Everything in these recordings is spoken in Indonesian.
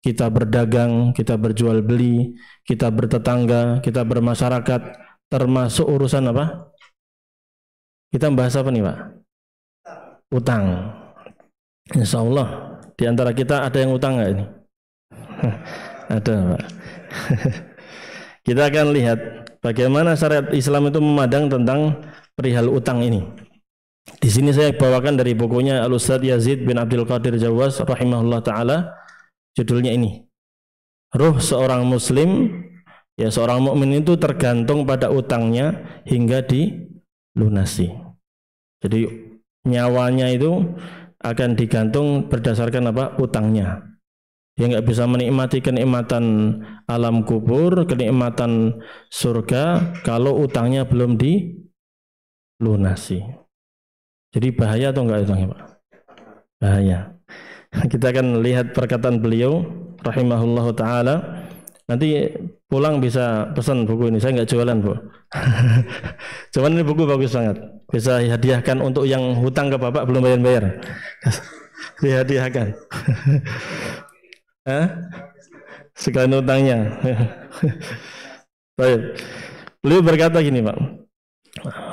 kita berdagang, kita berjual beli, kita bertetangga, kita bermasyarakat, termasuk urusan apa? Kita bahas apa nih Pak? Utang. Insya Allah di antara kita ada yang utang nggak ini? Ada Pak. Kita akan lihat bagaimana syariat Islam itu memandang tentang perihal utang ini. Di sini saya bawakan dari bukunya Al-Ustadz Yazid bin Abdul Qadir Jawas rahimahullah taala, judulnya ini. Ruh seorang muslim, ya seorang mukmin itu tergantung pada utangnya hingga dilunasi. Jadi nyawanya itu akan digantung berdasarkan apa? Utangnya. Dia nggak bisa menikmati kenikmatan alam kubur, kenikmatan surga kalau utangnya belum dilunasi. Jadi bahaya atau enggak utangnya Pak? Bahaya. Kita akan lihat perkataan beliau rahimahullahu taala. Nanti pulang bisa pesan buku ini. Saya nggak jualan Bu. Cuman ini buku bagus banget. Bisa hadiahkan untuk yang hutang ke Bapak belum bayar-bayar. Dihadiahkan. Sekalian utangnya. Baik. Beliau berkata gini Pak,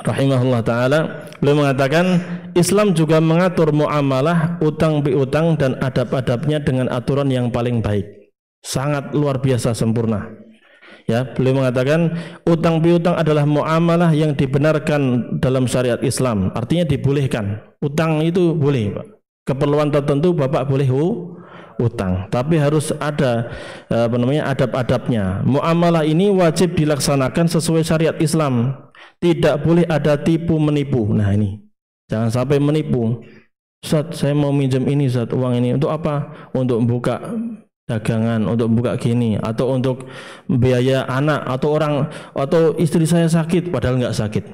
rahimahullah ta'ala, beliau mengatakan Islam juga mengatur muamalah utang piutang dan adab-adabnya dengan aturan yang paling baik, sangat luar biasa sempurna. Ya, beliau mengatakan utang piutang adalah muamalah yang dibenarkan dalam syariat Islam, artinya dibolehkan. Utang itu boleh Pak, keperluan tertentu Bapak boleh utang, tapi harus ada adab-adabnya. Muamalah ini wajib dilaksanakan sesuai syariat Islam. Tidak boleh ada tipu menipu. Nah ini, jangan sampai menipu. Ustaz, saya mau minjem ini Ustaz, uang ini untuk apa? Untuk buka dagangan, untuk buka gini, atau untuk biaya anak, atau istri saya sakit padahal nggak sakit.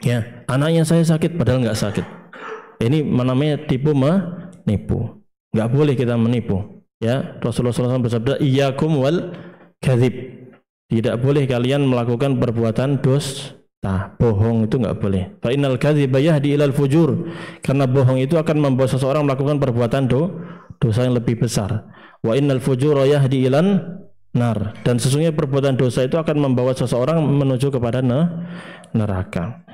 Ya, anaknya saya sakit padahal nggak sakit. Ini namanya tipu menipu. Nggak boleh kita menipu. Ya, Rasulullah SAW bersabda, iyyakum wal kadzib. Tidak boleh kalian melakukan perbuatan dusta. Bohong itu nggak boleh. Fa innal kadziba yahdi ilal fujur. Karena bohong itu akan membawa seseorang melakukan perbuatan dosa yang lebih besar. Wa innal fujura yahdi ilan nar. Dan sesungguhnya perbuatan dosa itu akan membawa seseorang menuju kepada neraka.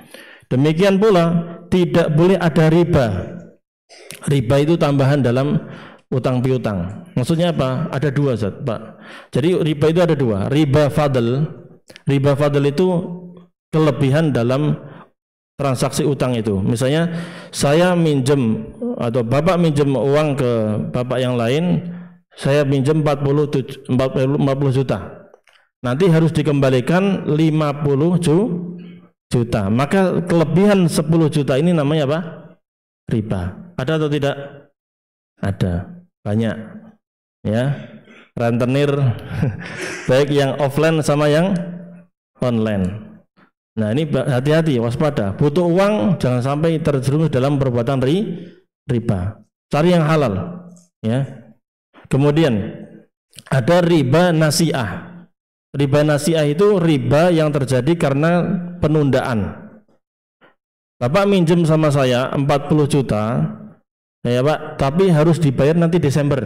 Demikian pula tidak boleh ada riba. Riba itu tambahan dalam utang piutang. Maksudnya apa? Ada dua Zat, Pak. Jadi riba itu ada dua. Riba fadl. Riba fadl itu kelebihan dalam transaksi utang itu. Misalnya saya minjem atau Bapak minjem uang ke Bapak yang lain, saya minjem 40 juta. Nanti harus dikembalikan 50 juta. Maka kelebihan 10 juta ini namanya apa? Riba. Ada atau tidak? Ada, banyak. Ya, rentenir baik yang offline sama yang online. Nah ini hati-hati, waspada. Butuh uang, jangan sampai terjerumus dalam perbuatan riba. Cari yang halal. Ya. Kemudian ada riba nasi'ah. Riba nasi'ah itu riba yang terjadi karena penundaan. Bapak minjem sama saya 40 juta. Ya Pak, tapi harus dibayar nanti Desember.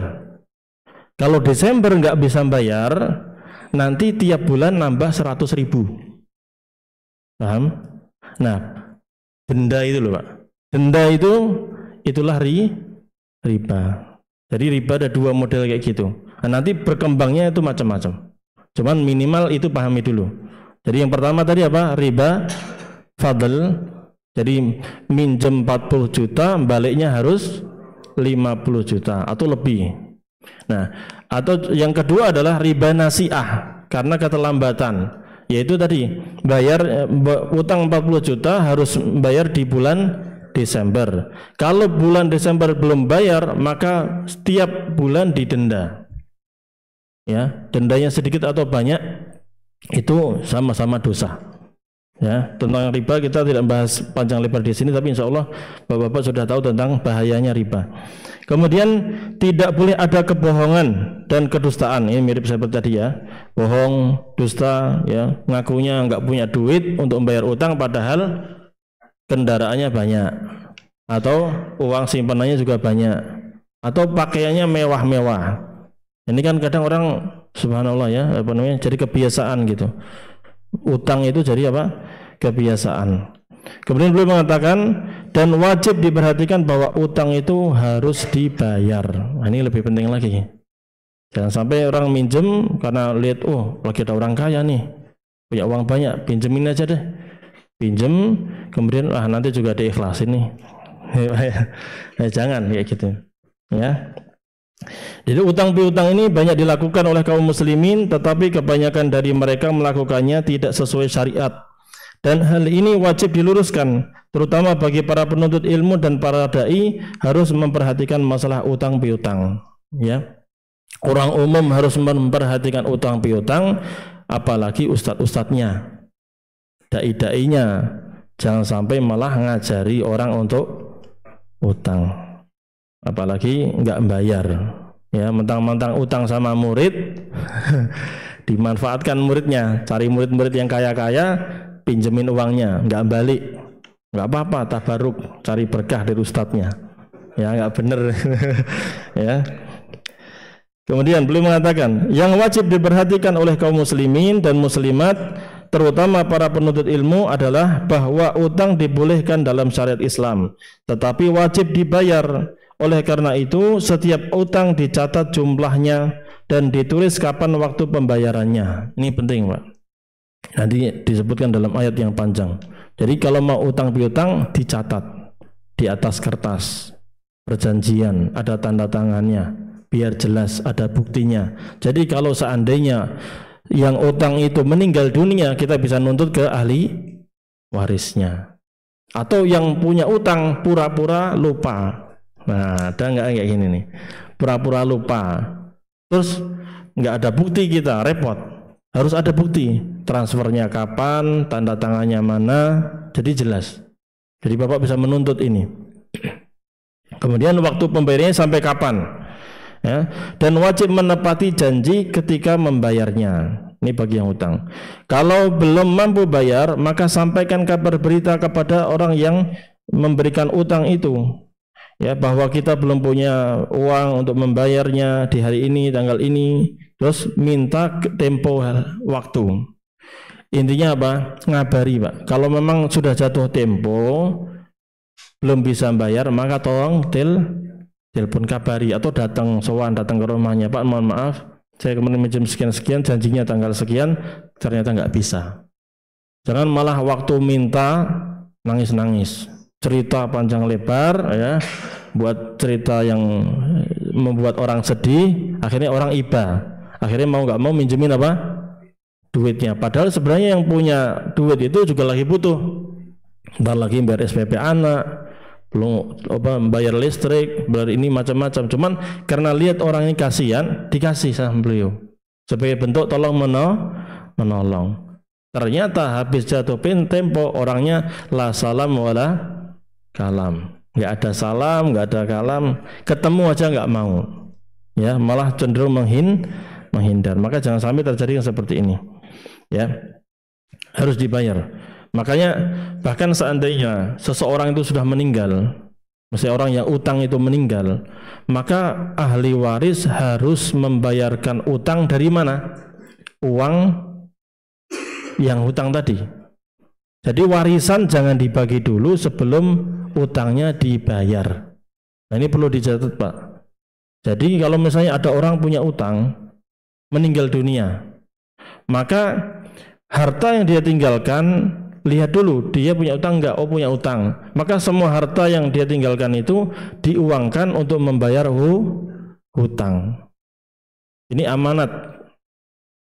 Kalau Desember nggak bisa bayar, nanti tiap bulan nambah 100.000. Paham? Nah, denda itu loh Pak. Denda itu itulah riba. Jadi riba ada dua model kayak gitu. Nah, nanti berkembangnya itu macam-macam. Cuman minimal itu pahami dulu. Jadi yang pertama tadi apa? Riba fadl. Jadi minjem 40 juta, baliknya harus 50 juta atau lebih. Nah, atau yang kedua adalah riba nasi'ah karena keterlambatan. Yaitu tadi bayar utang 40 juta harus bayar di bulan Desember. Kalau bulan Desember belum bayar, maka setiap bulan didenda. Ya, dendanya sedikit atau banyak itu sama-sama dosa. Ya, tentang riba kita tidak bahas panjang lebar di sini, tapi insya Allah Bapak-bapak sudah tahu tentang bahayanya riba. Kemudian tidak boleh ada kebohongan dan kedustaan. Ini mirip seperti tadi ya, bohong, dusta, ya, ngakunya nggak punya duit untuk membayar utang padahal kendaraannya banyak, atau uang simpanannya juga banyak, atau pakaiannya mewah-mewah. Ini kan kadang orang subhanallah ya, apa namanya, jadi kebiasaan gitu. Utang itu jadi apa? Kebiasaan. Kemudian beliau mengatakan, dan wajib diperhatikan bahwa utang itu harus dibayar. Nah, ini lebih penting lagi. Jangan sampai orang minjem karena lihat, oh lagi ada orang kaya nih, punya uang banyak, pinjemin aja deh. Pinjem, kemudian nanti juga diikhlasin nih. Jangan kayak gitu. Ya. Jadi utang piutang ini banyak dilakukan oleh kaum muslimin, tetapi kebanyakan dari mereka melakukannya tidak sesuai syariat. Dan hal ini wajib diluruskan, terutama bagi para penuntut ilmu dan para dai harus memperhatikan masalah utang piutang. Ya, orang umum harus memperhatikan utang piutang, apalagi ustadz-ustadznya, dai-dainya, jangan sampai malah ngajari orang untuk utang, apalagi nggak bayar. Ya, mentang-mentang utang sama murid, dimanfaatkan muridnya, cari murid-murid yang kaya-kaya, pinjemin uangnya, nggak balik, nggak apa-apa, tabaruk, cari berkah dari ustadznya. Ya, nggak bener. Ya. Kemudian beliau mengatakan, yang wajib diperhatikan oleh kaum muslimin dan muslimat, terutama para penuntut ilmu, adalah bahwa utang dibolehkan dalam syariat Islam, tetapi wajib dibayar. Oleh karena itu, setiap utang dicatat jumlahnya dan ditulis kapan waktu pembayarannya. Ini penting, Pak. Nanti disebutkan dalam ayat yang panjang. Jadi kalau mau utang piutang, dicatat di atas kertas, perjanjian, ada tanda tangannya, biar jelas ada buktinya. Jadi kalau seandainya yang utang itu meninggal dunia, kita bisa nuntut ke ahli warisnya. Atau yang punya utang pura-pura lupa. Nah, ada nggak kayak gini nih, pura-pura lupa, terus nggak ada bukti, kita repot. Harus ada bukti, transfernya kapan, tanda tangannya mana, jadi jelas. Jadi Bapak bisa menuntut ini. Kemudian waktu pembayarannya sampai kapan, ya, dan wajib menepati janji ketika membayarnya. Ini bagi yang utang. Kalau belum mampu bayar, maka sampaikan kabar berita kepada orang yang memberikan utang itu, ya, bahwa kita belum punya uang untuk membayarnya di hari ini, tanggal ini, terus minta tempo waktu. Intinya apa? Ngabari, Pak. Kalau memang sudah jatuh tempo, belum bisa bayar, maka tolong telepon kabari atau datang ke rumahnya. Pak, mohon maaf, saya kemarin minjem sekian-sekian, janjinya tanggal sekian, ternyata nggak bisa. Jangan malah waktu minta nangis-nangis, cerita panjang lebar, ya, buat cerita yang membuat orang sedih, akhirnya orang iba, akhirnya mau nggak mau minjemin apa? Duitnya. Padahal sebenarnya yang punya duit itu juga lagi butuh, ntar lagi bayar SPP anak, belum bayar listrik, bayar ini macam-macam. Cuman karena lihat orang ini kasihan, dikasih sama beliau sebagai bentuk tolong menolong. Ternyata habis jatuh tempo, orangnya la salam wala kalam, nggak ada salam, nggak ada kalam, ketemu aja nggak mau, ya, malah cenderung menghindar. Maka jangan sampai terjadi yang seperti ini, ya, harus dibayar. Makanya bahkan seandainya seseorang itu sudah meninggal, misalnya orang yang utang itu meninggal, maka ahli waris harus membayarkan utang dari mana? Uang yang hutang tadi. Jadi warisan jangan dibagi dulu sebelum utangnya dibayar. Nah, ini perlu dicatat, Pak. Jadi kalau misalnya ada orang punya utang, meninggal dunia, maka harta yang dia tinggalkan, lihat dulu dia punya utang enggak. Oh, punya utang. Maka semua harta yang dia tinggalkan itu diuangkan untuk membayar hutang. Ini amanat.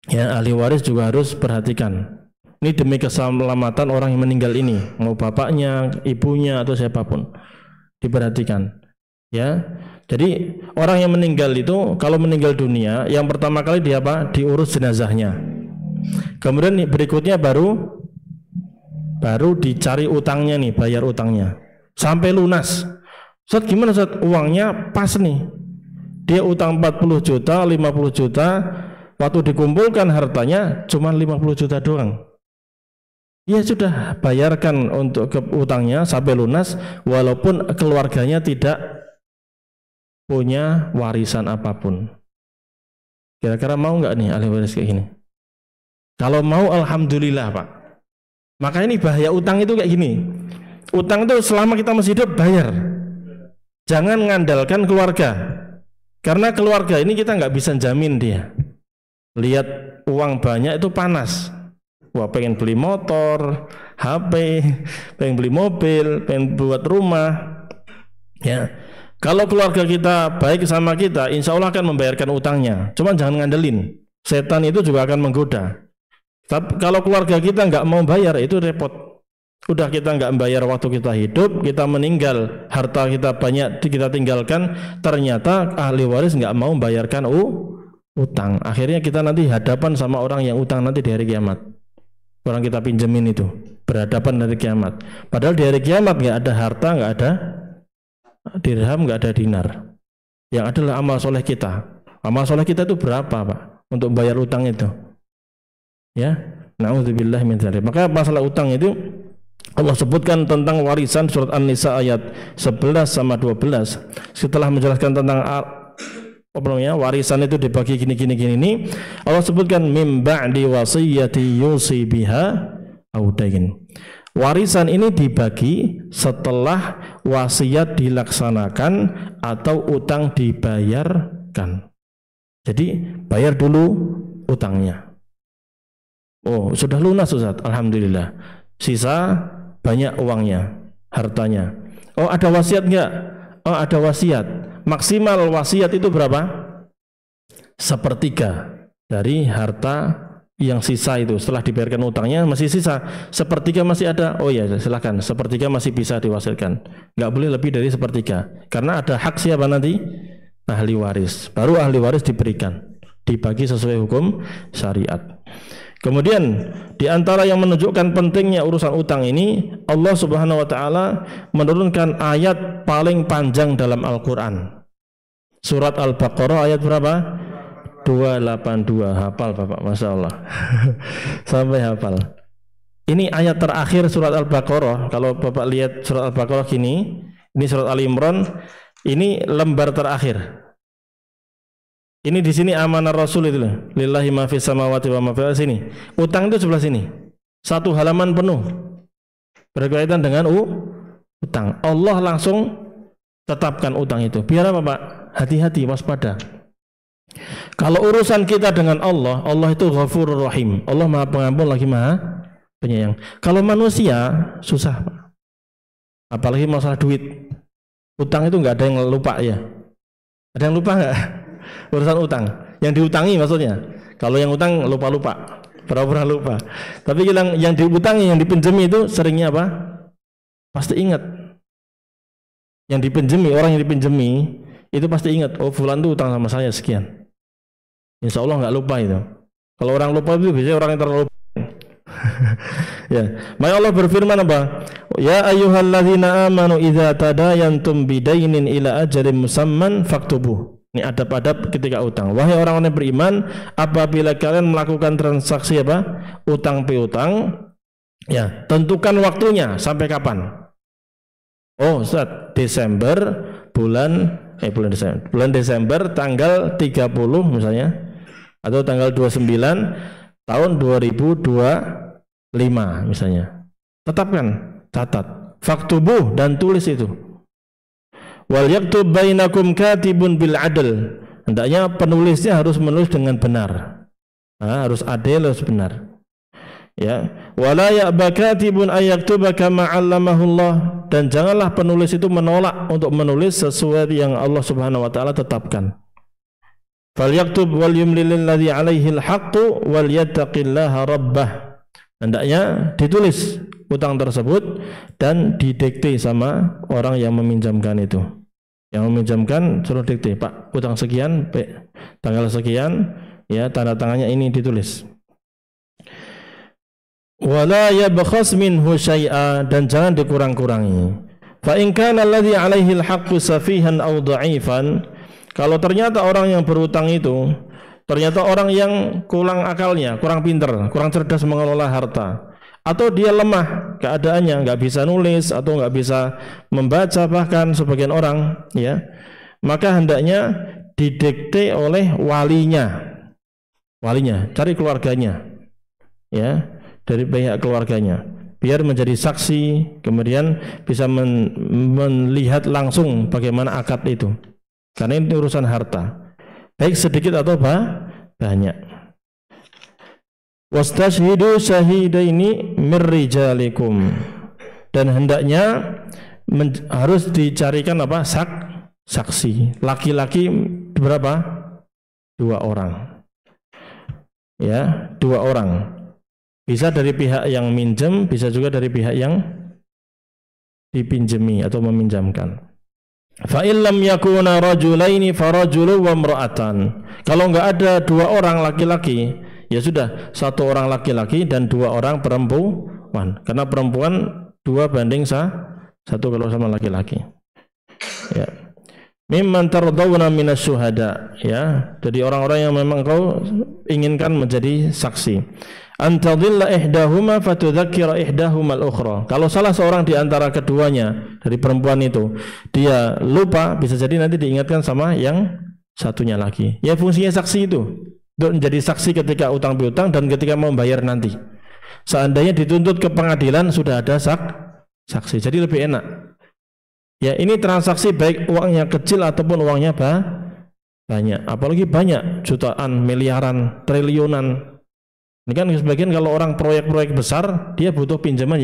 Ya, ahli waris juga harus perhatikan. Ini demi keselamatan orang yang meninggal ini, mau bapaknya, ibunya, atau siapapun, diperhatikan. Ya, jadi orang yang meninggal itu kalau meninggal dunia, yang pertama kali dia apa? Diurus jenazahnya. Kemudian berikutnya baru dicari utangnya nih, bayar utangnya sampai lunas. Ustaz, gimana Ustaz? Uangnya pas nih, dia utang 40 juta, 50 juta, waktu dikumpulkan hartanya cuma 50 juta doang. Ya sudah, bayarkan untuk utangnya sampai lunas, walaupun keluarganya tidak punya warisan apapun. Kira-kira mau nggak nih ahli waris kayak gini? Kalau mau, alhamdulillah Pak. Maka ini bahaya utang itu kayak gini. Utang itu selama kita masih hidup bayar. Jangan ngandalkan keluarga. Karena keluarga ini kita nggak bisa jamin dia. Lihat uang banyak itu panas. Wah, pengen beli motor, HP, pengen beli mobil, pengen buat rumah. Ya, kalau keluarga kita baik sama kita, insya Allah akan membayarkan utangnya. Cuma jangan ngandelin. Setan itu juga akan menggoda. Tapi kalau keluarga kita nggak mau bayar, itu repot. Udah kita nggak bayar waktu kita hidup, kita meninggal, harta kita banyak kita tinggalkan, ternyata ahli waris nggak mau membayarkan utang. Akhirnya kita nanti hadapan sama orang yang utang nanti di hari kiamat. Orang kita pinjemin itu berhadapan dari kiamat. Padahal di hari kiamat nggak ada harta, nggak ada dirham, nggak ada dinar. Yang adalah amal soleh kita. Amal soleh kita itu berapa Pak untuk bayar utang itu? Ya, na'udzubillah min dzalik. Maka masalah utang itu Allah sebutkan tentang warisan surat An-Nisa ayat 11 sama 12. Setelah menjelaskan tentang warisan itu dibagi gini ini, Allah sebutkan mim ba'di wasiyati yusi biha au dain. Warisan ini dibagi setelah wasiat dilaksanakan atau utang dibayarkan. Jadi bayar dulu utangnya. Oh, sudah lunas Ustaz, alhamdulillah. Sisa banyak uangnya, hartanya. Oh, ada wasiat enggak? Oh, ada wasiat. Maksimal wasiat itu berapa? 1/3 dari harta yang sisa itu. Setelah dibayarkan utangnya masih sisa 1/3 masih ada. Oh ya, silakan. 1/3 masih bisa diwasiatkan. Enggak boleh lebih dari 1/3. Karena ada hak siapa nanti? Ahli waris. Baru ahli waris diberikan, dibagi sesuai hukum syariat. Kemudian di antara yang menunjukkan pentingnya urusan utang ini, Allah Subhanahu wa taala menurunkan ayat paling panjang dalam Al-Qur'an. Surat Al-Baqarah ayat berapa? 282. Hafal Bapak, Masya Allah. Sampai hafal. Ini ayat terakhir surat Al-Baqarah. Kalau Bapak lihat surat Al-Baqarah ini surat Al-Imran, ini lembar terakhir. Ini di sini amanah Rasul itu loh. Lillahi ma fis samawati wa ma fil ardi sini. Utang itu sebelah sini. Satu halaman penuh berkaitan dengan utang. Allah langsung tetapkan utang itu. Biar apa Pak? Hati-hati, waspada. Kalau urusan kita dengan Allah, Allah itu Ghafurur Rahim. Allah Maha Pengampun lagi Maha Penyayang. Kalau manusia susah Pak. Apalagi masalah duit. Utang itu nggak ada yang lupa ya. Ada yang lupa nggak? Urusan utang, yang diutangi maksudnya. Kalau yang utang lupa-lupa, pura-pura lupa. Tapi yang diutangi, yang dipinjami itu seringnya apa? Pasti ingat. Yang dipinjami, orang yang dipinjami itu pasti ingat. Oh, fulan itu utang sama saya sekian. Insya Allah nggak lupa itu. Kalau orang lupa itu biasanya orang yang terlalu ya. Maka Allah berfirman apa? Ya ayyuhalladzina amanu idza tadayantum bidainin ila ajalin musamman faktubuh. Ini adab-adab ketika utang. Wahai orang-orang yang beriman, apabila kalian melakukan transaksi apa? Utang piutang, ya, tentukan waktunya sampai kapan? Oh, Ustaz, bulan Desember tanggal 30 misalnya, atau tanggal 29 tahun 2025 misalnya. Tetapkan, catat, faktubuh dan tulis itu. Wal yaktub bainakum katibun bil adl. Hendaknya penulisnya harus menulis dengan benar. Harus adil, harus benar. Ya, wala ya'ba katibun ay yaktuba kama 'allamahu Allah, dan janganlah penulis itu menolak untuk menulis sesuai yang Allah Subhanahu wa taala tetapkan. Fal yaktub wal yumlil ladzi 'alaihi al-haqqu wal yattaqillaha rabbah. Hendaknya ditulis utang tersebut dan didikte sama orang yang meminjamkan itu. Yang meminjamkan suruh dikte, Pak, utang sekian, tanggal sekian, ya, tanda tangannya ini ditulis. Wala yabkhas minhu syai'a, dan jangan dikurang-kurangi. Fa in kana alladhi 'alaihi al-haqqu safihan aw dha'ifan, kalau ternyata orang yang berutang itu ternyata orang yang kurang akalnya, kurang pintar, kurang cerdas mengelola harta, atau dia lemah keadaannya, nggak bisa nulis atau nggak bisa membaca bahkan sebagian orang, ya, maka hendaknya didikte oleh walinya, walinya, cari keluarganya, ya, dari pihak keluarganya, biar menjadi saksi, kemudian bisa melihat langsung bagaimana akad itu. Karena ini urusan harta, baik sedikit atau banyak. Wastashhidu syahidaini mir rijalikum, dan hendaknya harus dicarikan apa? Saksi. Laki-laki berapa? 2 orang. Ya, 2 orang. Bisa dari pihak yang minjem, bisa juga dari pihak yang dipinjemi atau meminjamkan. Fa illam yakuna rajulaini farajulu wa imra'atan. Kalau enggak ada 2 orang laki-laki, ya sudah 1 orang laki-laki dan 2 orang perempuan. Karena perempuan 2 banding 1 kalau sama laki-laki. Ya. Mimman tardawna minas syuhada, ya. Jadi orang-orang yang memang kau inginkan menjadi saksi. Antadilla ihdahuma fatudzakkira ihdahuma al-ukhra. Kalau salah seorang di antara keduanya dari perempuan itu, dia lupa, bisa jadi nanti diingatkan sama yang satunya lagi. Ya, fungsinya saksi itu untuk menjadi saksi ketika utang piutang dan ketika mau bayar nanti. Seandainya dituntut ke pengadilan sudah ada saksi, jadi lebih enak. Ya, ini transaksi baik uangnya kecil ataupun uangnya banyak, apalagi banyak, jutaan, miliaran, triliunan. Ini kan sebagian kalau orang proyek-proyek besar, dia butuh pinjaman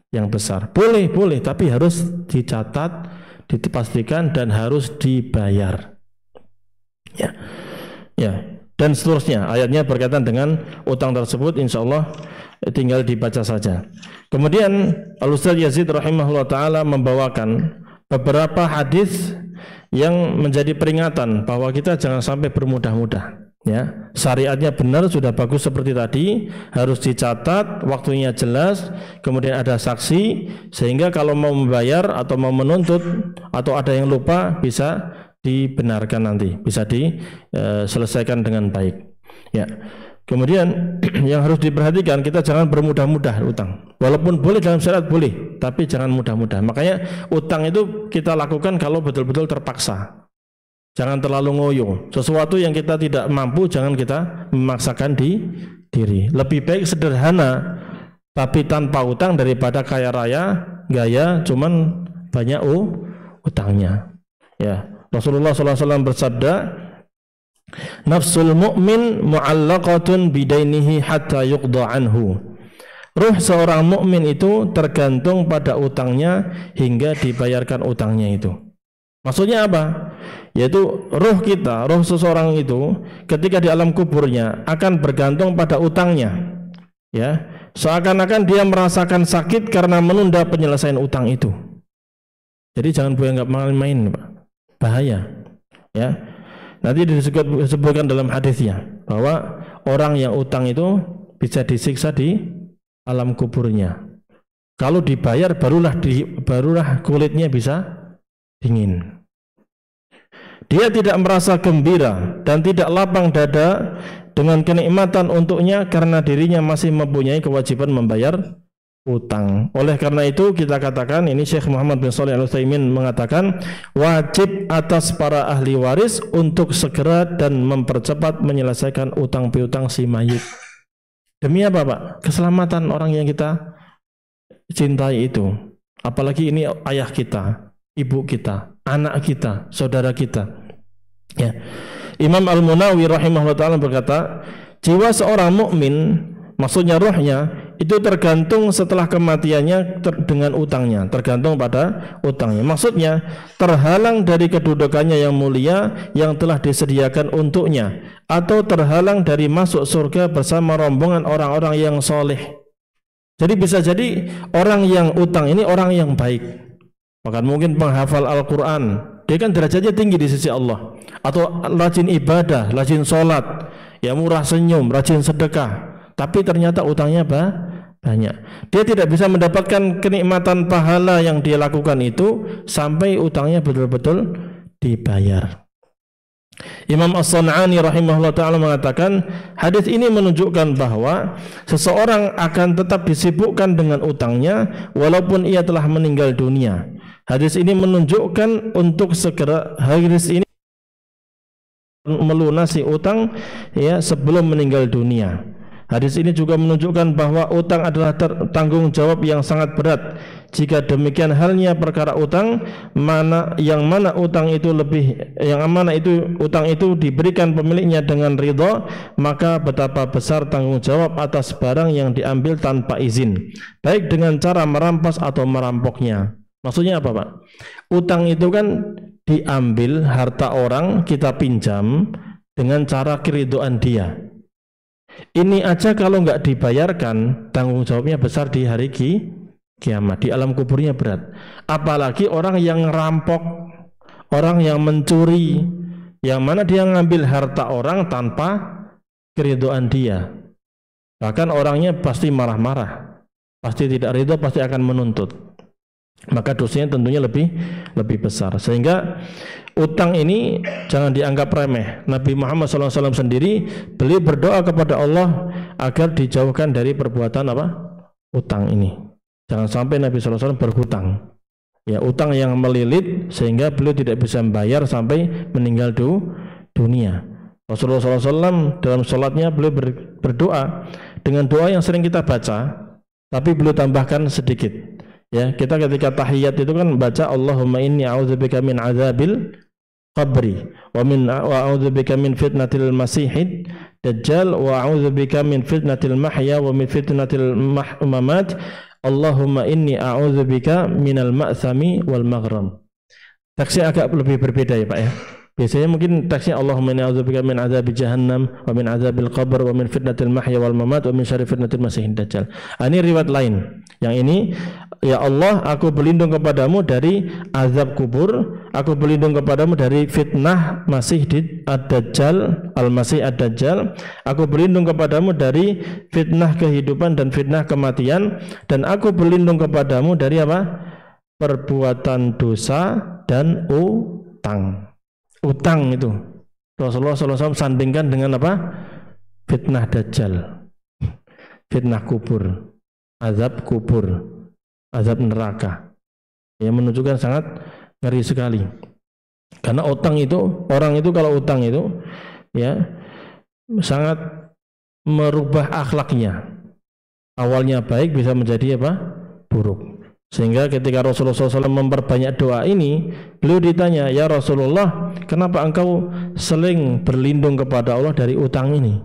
yang besar. Boleh, tapi harus dicatat, dipastikan dan harus dibayar. Ya, dan seterusnya. Ayatnya berkaitan dengan utang tersebut, insya Allah tinggal dibaca saja. Kemudian Al-Ustaz Yazid rahimahullah ta'ala membawakan beberapa hadis yang menjadi peringatan bahwa kita jangan sampai bermudah-mudah. Ya, syariatnya benar, sudah bagus seperti tadi, harus dicatat, waktunya jelas, kemudian ada saksi, sehingga kalau mau membayar atau mau menuntut atau ada yang lupa bisa dibenarkan nanti, bisa diselesaikan dengan baik. Ya. Kemudian yang harus diperhatikan, kita jangan bermudah-mudah utang. Walaupun boleh dalam syariat boleh, tapi jangan mudah-mudah. Makanya utang itu kita lakukan kalau betul-betul terpaksa. Jangan terlalu ngoyo. Sesuatu yang kita tidak mampu jangan kita memaksakan diri. Lebih baik sederhana tapi tanpa utang daripada kaya raya gaya cuman banyak utangnya. Ya, Rasulullah SAW bersabda, nafsul mu'min mu'allaqatun bidainihi hatta yuqda anhu. Ruh seorang mukmin itu tergantung pada utangnya hingga dibayarkan utangnya itu. Maksudnya apa? Yaitu ruh kita, ruh seseorang itu ketika di alam kuburnya akan bergantung pada utangnya. Ya, seakan-akan dia merasakan sakit karena menunda penyelesaian utang itu. Jadi jangan nggak main-main, Pak. Bahaya. Ya. Nanti disebutkan dalam hadisnya bahwa orang yang utang itu bisa disiksa di alam kuburnya. Kalau dibayar barulah kulitnya bisa dingin. Dia tidak merasa gembira dan tidak lapang dada dengan kenikmatan untuknya karena dirinya masih mempunyai kewajiban membayar utang. Oleh karena itu kita katakan, ini Syekh Muhammad bin Shalih Al-Utsaimin mengatakan, wajib atas para ahli waris untuk segera dan mempercepat menyelesaikan utang piutang si mayit. Demi apa, Pak? Keselamatan orang yang kita cintai itu. Apalagi ini ayah kita, ibu kita, anak kita, saudara kita. Ya. Imam Al-Munawi rahimahullah ta'ala berkata, jiwa seorang mukmin, maksudnya rohnya, itu tergantung setelah kematiannya dengan utangnya, tergantung pada utangnya. Maksudnya terhalang dari kedudukannya yang mulia yang telah disediakan untuknya, atau terhalang dari masuk surga bersama rombongan orang-orang yang soleh. Jadi bisa jadi orang yang utang ini orang yang baik, bahkan mungkin penghafal Al-Quran, dia kan derajatnya tinggi di sisi Allah, atau rajin ibadah, rajin sholat, ya murah senyum, rajin sedekah, tapi ternyata utangnya banyak. Dia tidak bisa mendapatkan kenikmatan pahala yang dia lakukan itu sampai utangnya betul-betul dibayar. Imam As-San'ani rahimahullah ta'ala mengatakan, hadis ini menunjukkan bahwa seseorang akan tetap disibukkan dengan utangnya walaupun ia telah meninggal dunia. Hadis ini menunjukkan untuk segera, hadis ini melunasi utang ya sebelum meninggal dunia. Hadis ini juga menunjukkan bahwa utang adalah tanggung jawab yang sangat berat. Jika demikian halnya perkara utang, mana utang itu utang itu diberikan pemiliknya dengan ridha, maka betapa besar tanggung jawab atas barang yang diambil tanpa izin, baik dengan cara merampas atau merampoknya. Maksudnya apa, Pak? Utang itu kan diambil harta orang, kita pinjam dengan cara keridhaan dia. Ini aja kalau nggak dibayarkan, tanggung jawabnya besar di hari kiamat, di alam kuburnya berat. Apalagi orang yang ngerampok, orang yang mencuri, yang mana dia ngambil harta orang tanpa keridhaan dia. Bahkan orangnya pasti marah-marah, pasti tidak ridho, pasti akan menuntut. Maka dosanya tentunya lebih besar. Sehingga utang ini jangan dianggap remeh. Nabi Muhammad SAW sendiri, beliau berdoa kepada Allah agar dijauhkan dari perbuatan apa? Utang ini. Jangan sampai Nabi SAW berhutang. Ya, utang yang melilit sehingga beliau tidak bisa membayar sampai meninggal dunia. Rasulullah SAW dalam sholatnya beliau berdoa dengan doa yang sering kita baca, tapi beliau tambahkan sedikit. Ya, kita ketika tahiyat itu kan baca Allahumma inni a'udzubika min adzabil qabri wa a'udzubika min fitnatil masihid dajjal wa a'udzubika min fitnatil mahya wa min fitnatil mamat Allahumma inni a'udzubika minal ma'thami wal maghram. Teksnya agak lebih berbeda ya Pak ya. Biasanya mungkin teksnya Allahumma inni a'udzubika min adzabi jahannam wa min adzabil qabr wa min fitnatil mahya wal mamat wa min syarri fitnatil masihid dajjal. Ini riwayat lain. Yang ini, ya Allah, aku berlindung kepadamu dari azab kubur, aku berlindung kepadamu dari fitnah Masih ad-Dajjal, al-Masih ad-Dajjal, aku berlindung kepadamu dari fitnah kehidupan dan fitnah kematian, dan aku berlindung kepadamu dari apa? Perbuatan dosa dan utang. Utang itu Rasulullah SAW sandingkan dengan apa? Fitnah Dajjal, fitnah kubur, azab kubur, azab neraka. Yang menunjukkan sangat ngeri sekali. Karena utang itu, orang itu kalau utang itu ya sangat merubah akhlaknya. Awalnya baik bisa menjadi apa? Buruk. Sehingga ketika Rasulullah SAW memperbanyak doa ini, beliau ditanya, ya Rasulullah, kenapa engkau sering berlindung kepada Allah dari utang ini?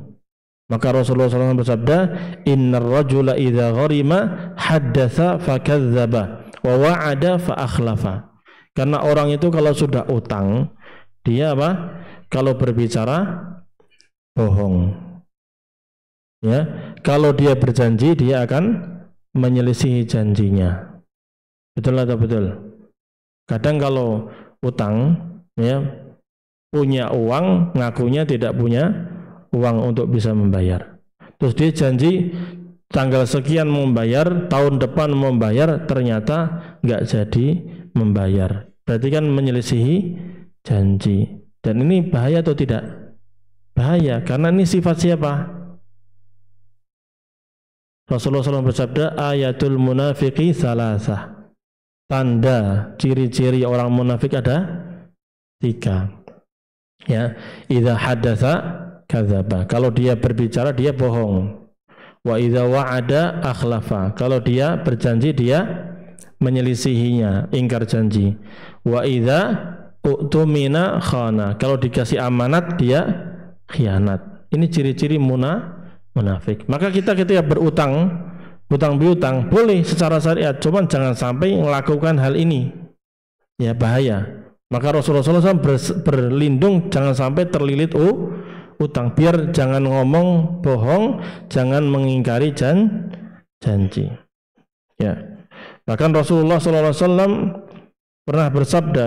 Maka Rasulullah SAW bersabda, innar rajula idza gharima haddatsa fakadzdzaba wa wa'ada fa akhlafa. Karena orang itu kalau sudah utang, dia apa? Kalau berbicara bohong. Ya, kalau dia berjanji dia akan menyelisihi janjinya. Betul atau betul? Kadang kalau utang ya punya uang, ngakunya tidak punya uang untuk bisa membayar. Terus dia janji tanggal sekian membayar, tahun depan membayar, ternyata nggak jadi membayar. Berarti kan menyelisihi janji. Dan ini bahaya atau tidak? Bahaya, karena ini sifat siapa? Rasulullah SAW bersabda, ayatul munafiqi salasah. Tanda ciri-ciri orang munafik ada 3. Ya, idza hadatsa kadzaba. Kalau dia berbicara dia bohong. Wa idza wa'ada akhlafa. Kalau dia berjanji dia menyelisihinya, ingkar janji. Wa idza u'tumina khana. Kalau dikasih amanat dia khianat. Ini ciri-ciri munafik. Maka kita ketika berutang, utang piutang boleh secara syariat, cuman jangan sampai melakukan hal ini. Ya, bahaya. Maka Rasulullah SAW berlindung jangan sampai terlilit utang, biar jangan ngomong bohong, jangan mengingkari janji. Ya. Bahkan Rasulullah SAW pernah bersabda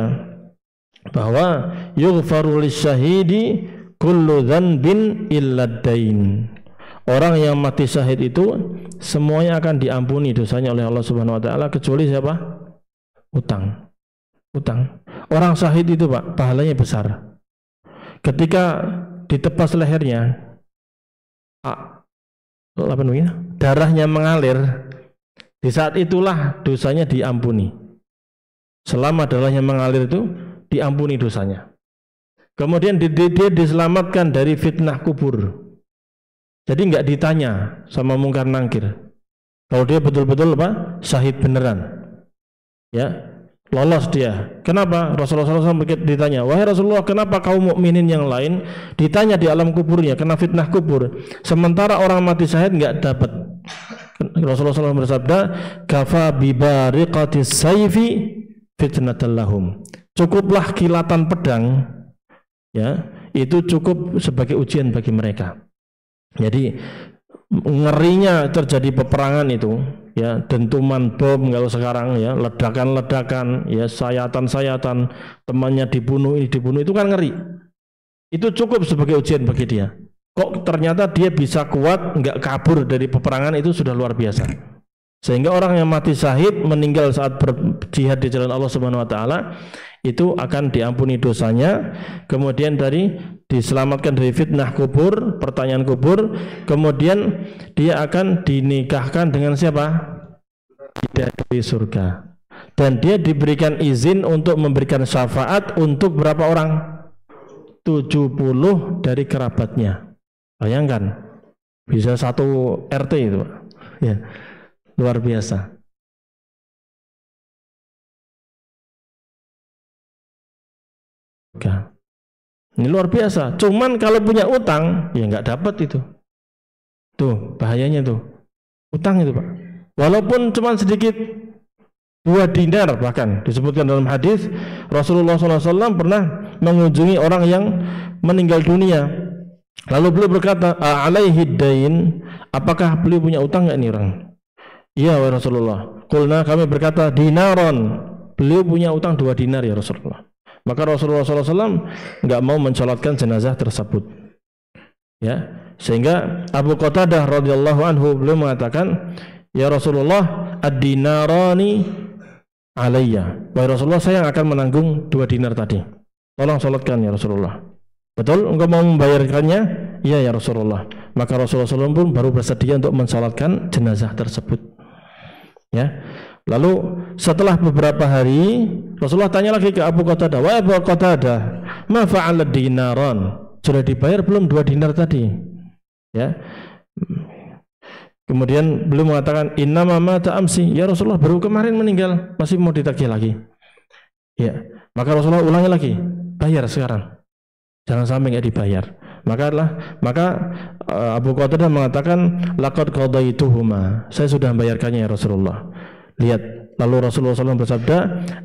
bahwa yughfaru lisyahidi kullu dzanbin illa dain. Orang yang mati syahid itu semuanya akan diampuni dosanya oleh Allah Subhanahu wa taala kecuali siapa? Utang. Orang syahid itu, Pak, pahalanya besar. Ketika ditepas lehernya, darahnya mengalir, di saat itulah dosanya diampuni. Selama darahnya mengalir itu diampuni dosanya. Kemudian dia diselamatkan dari fitnah kubur. Jadi nggak ditanya sama mungkar nangkir. Kalau dia betul-betul apa? Syahid beneran. Ya, lolos dia. Kenapa? Rasulullah SAW ditanya, wahai Rasulullah, kenapa kaum mukminin yang lain ditanya di alam kuburnya kena fitnah kubur, sementara orang mati syahid nggak dapat? Rasulullah SAW bersabda, kafa bibariqatis sayfi fitnatan lahum. Cukuplah kilatan pedang, ya, itu cukup sebagai ujian bagi mereka. Jadi ngerinya terjadi peperangan itu, ya, dentuman bom kalau sekarang, ya, ledakan-ledakan, ya, sayatan-sayatan, temannya dibunuh, ini dibunuh, itu kan ngeri. Itu cukup sebagai ujian bagi dia. Kok ternyata dia bisa kuat, nggak kabur dari peperangan, itu sudah luar biasa. Sehingga orang yang mati syahid meninggal saat berjihad di jalan Allah Subhanahu wa taala itu akan diampuni dosanya, kemudian diselamatkan dari fitnah kubur, pertanyaan kubur, kemudian dia akan dinikahkan dengan siapa? Bidadari surga. Dan dia diberikan izin untuk memberikan syafaat untuk berapa orang? 70 dari kerabatnya. Bayangkan, bisa satu RT itu, ya, luar biasa. Ini luar biasa. Cuman kalau punya utang, ya nggak dapat itu. Tuh bahayanya tuh. Utang itu, Pak. Walaupun cuma sedikit, 2 dinar bahkan disebutkan dalam hadis Rasulullah SAW pernah mengunjungi orang yang meninggal dunia. Lalu beliau berkata, alaihi dain, apakah beliau punya utang nggak ini orang? Iya, wahai Rasulullah. Qulna, kami berkata, dinaron. Beliau punya utang 2 dinar ya Rasulullah. Maka Rasulullah SAW nggak mau mensolatkan jenazah tersebut, ya, sehingga Abu Qatadah radhiyallahu anhu beliau mengatakan, ya Rasulullah, ad-dinarani alayya, wahai Rasulullah, saya yang akan menanggung 2 dinar tadi, tolong solatkan ya Rasulullah. Betul, engkau mau membayarkannya? Iya ya Rasulullah. Maka Rasulullah SAW pun baru bersedia untuk mensolatkan jenazah tersebut, ya. Lalu setelah beberapa hari Rasulullah tanya lagi ke Abu Qatadah, wahai Abu Qatadah, ma fa'ala dinaran? Sudah dibayar belum 2 dinar tadi? Ya. Kemudian beliau mengatakan, innama mata amsi, ya Rasulullah, baru kemarin meninggal, masih mau ditagih lagi. Ya. Maka Rasulullah ulangi lagi, bayar sekarang, jangan sampai nggak dibayar. Maka Abu Qatadah mengatakan, laqad qadaituhuma, saya sudah membayarkannya ya Rasulullah. Lihat, lalu Rasulullah SAW bersabda,